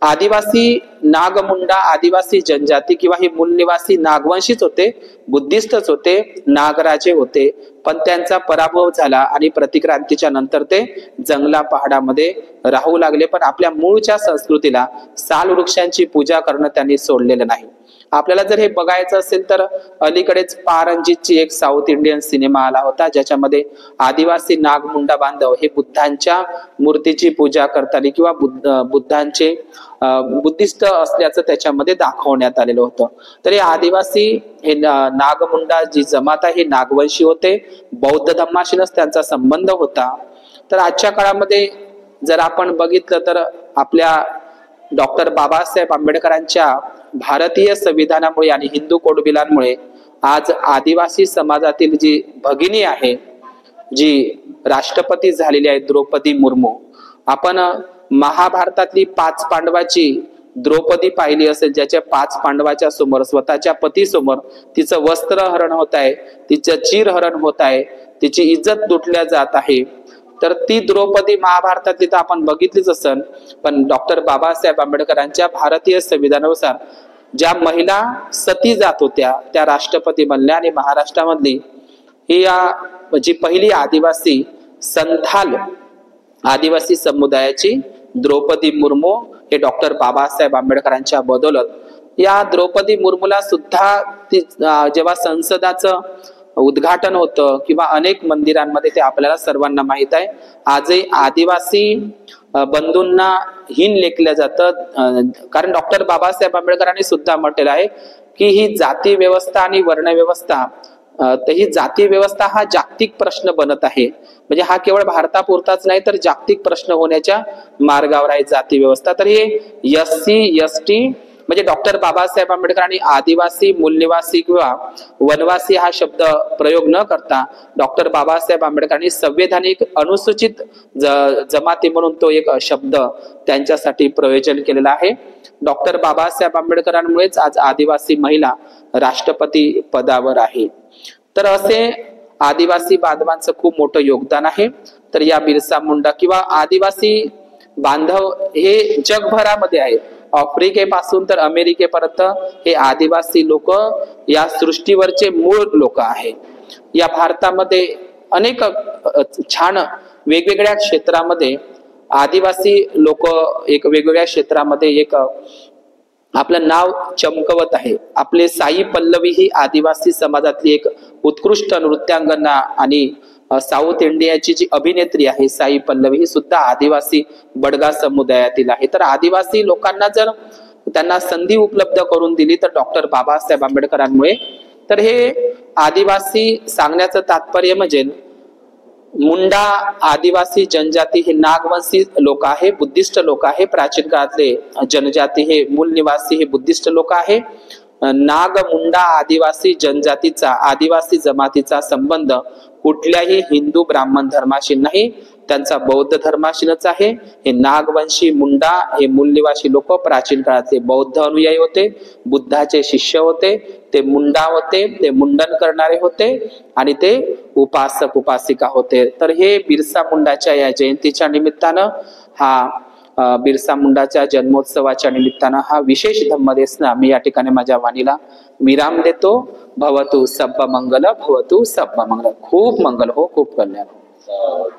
आदिवासी नागमुंडा आदिवासी जनजाती किंवा हे मूल निवासी नागवंशीच होते, बुद्धिस्टच होते, नागराजे होते, पण त्यांचा पराभव झाला आणि प्रतिक्रांतीच्या नंतर ते जंगला पहाडामध्ये राहू लागले, पण आपल्या मूळच्या संस्कृतीला साल वृक्षांची पूजा करणं त्यांनी सोडलेलं नाही. आपल्याला जर हे बघायचं असेल तर अलीकडेच पारंजितची एक साऊथ इंडियन सिनेमा आला होता, ज्याच्यामध्ये आदिवासी नागमुंडा बांधव हे बुद्धांच्या मूर्तीची पूजा करताना किंवा बुद्धांचे बुद्धिस्ट असल्याचं त्याच्यामध्ये दाखवण्यात आलेलं होतं. तर हे आदिवासी हे नागमुंडा जी जमात आहे हे नागवंशी होते, बौद्ध धर्माशीनच त्यांचा संबंध होता. तर आजच्या काळामध्ये जर आपण बघितलं तर आपल्या डॉक्टर बाबासाहेब आंबेडकरांच्या भारतीय संविधानामुळे आणि हिंदू कोडबिलांमुळे आज आदिवासी समाजातील जी भगिनी आहे, जी राष्ट्रपती झालेली आहे द्रौपदी मुर्मू, आपण महाभारतातली 5 पांडवाची द्रौपदी पाहिली असेल, ज्याच्या 5 पांडवाच्या समोर स्वतःच्या पतीसमोर तिचं वस्त्रहरण होत आहे, तिचं चिरहरण होत आहे, तिची इज्जत लुटल्या जात आहे. तर ती द्रौपदी महाभारतातली तर आपण बघितलीच असेल, पण डॉक्टर बाबासाहेब आंबेडकरांच्या भारतीय संविधानानुसार ज्या महिला सती जात होत्या त्या राष्ट्रपती बनल्या आणि महाराष्ट्रामधली ही जी पहिली आदिवासी संथाल आदिवासी समुदायाची द्रौपदी मुर्मू हे डॉक्टर बाबासाहेब आंबेडकरांच्या बदौलत या द्रौपदी मुर्मूला सुद्धा जेव्हा संसदाचं उद्घाटन होतं किंवा अनेक मंदिरांमध्ये ते आपल्याला सर्वांना माहित आहे, आजही आदिवासी बंधूंना हीन लेखलं जातं. कारण डॉक्टर बाबासाहेब आंबेडकरांनी सुद्धा म्हटलेलं आहे की ही जाती व्यवस्था आणि वर्ण व्यवस्था, तर ही जाती व्यवस्था हा जागतिक प्रश्न बनत आहे. म्हणजे हा केवळ भारतापुरताच नाही तर जागतिक प्रश्न होण्याच्या मार्गावर आहे जाती व्यवस्था. तर हे SC ST म्हणजे डॉक्टर बाबासाहेब आंबेडकरांनी आदिवासी मूलनिवासी किंवा वनवासी हा शब्द प्रयोग न करता डॉक्टर बाबासाहेब आंबेडकरांनी संवैधानिक अनुसूचित जमाती म्हणून तो एक शब्द त्यांच्यासाठी प्रयोजन केलेला आहे. डॉक्टर बाबासाहेब आंबेडकरांमुळेच आज आदिवासी महिला राष्ट्रपती पदावर आहे. तर असे आदिवासी बांधवांचं खूप मोठं योगदान आहे. तर या बिरसा मुंडा किंवा आदिवासी बांधव हे जगभरामध्ये आहेत, आफ्रिकेपासून तर अमेरिकेपर्यंत हे आदिवासी लोक या सृष्टीवरचे मूळ लोक आहेत. या भारतामध्ये अनेक छान वेगवेगळ्या क्षेत्रामध्ये आदिवासी लोक एक वेगवेगळ्या क्षेत्रामध्ये एक आपलं नाव चमकवत आहे. आपले साई पल्लवी ही आदिवासी समाजातली एक उत्कृष्ट नृत्यांगना आणि साऊथ इंडियाची जी अभिनेत्री आहे साई पल्लवी ही सुद्धा आदिवासी बडगा समुदायातील आहे. तर आदिवासी लोकांना जर त्यांना संधी उपलब्ध करून दिली तर डॉक्टर बाबासाहेब आंबेडकरांमुळे. तर हे आदिवासी सांगण्याचं तात्पर्य म्हणजे मुंडा आदिवासी जनजाती हे नागवंशी लोक आहे, बुद्धिस्ट लोक आहे. प्राचीन काळातले जनजाती हे मूल निवासी हे बुद्धिस्ट लोक आहे. नागमुंडा आदिवासी जनजातीचा आदिवासी जमातीचा संबंध कुठल्याही हिंदू ब्राह्मण धर्माशी नाही, त्यांचा बौद्ध धर्माशीच आहे. हे नागवंशी मुंडा हे मूलनिवासी लोक प्राचीन काळातले बौद्ध अनुयायी होते, बुद्धाचे शिष्य होते, ते मुंडा होते, ते मुंडन करणारे होते आणि ते उपासक उपासिका होते. तर हे बिरसा मुंडाच्या या जयंतीच्या निमित्तानं हा बिरसा मुंडाच्या जन्मोत्सवाच्या निमित्तानं हा विशेष धम्मदेसना मी या ठिकाणी माझ्या वाणीला विराम देतो. भवतु सब्ब मंगल, भवतु सब्ब मंगल. खूप मंगल हो, खूप कल्याण हो.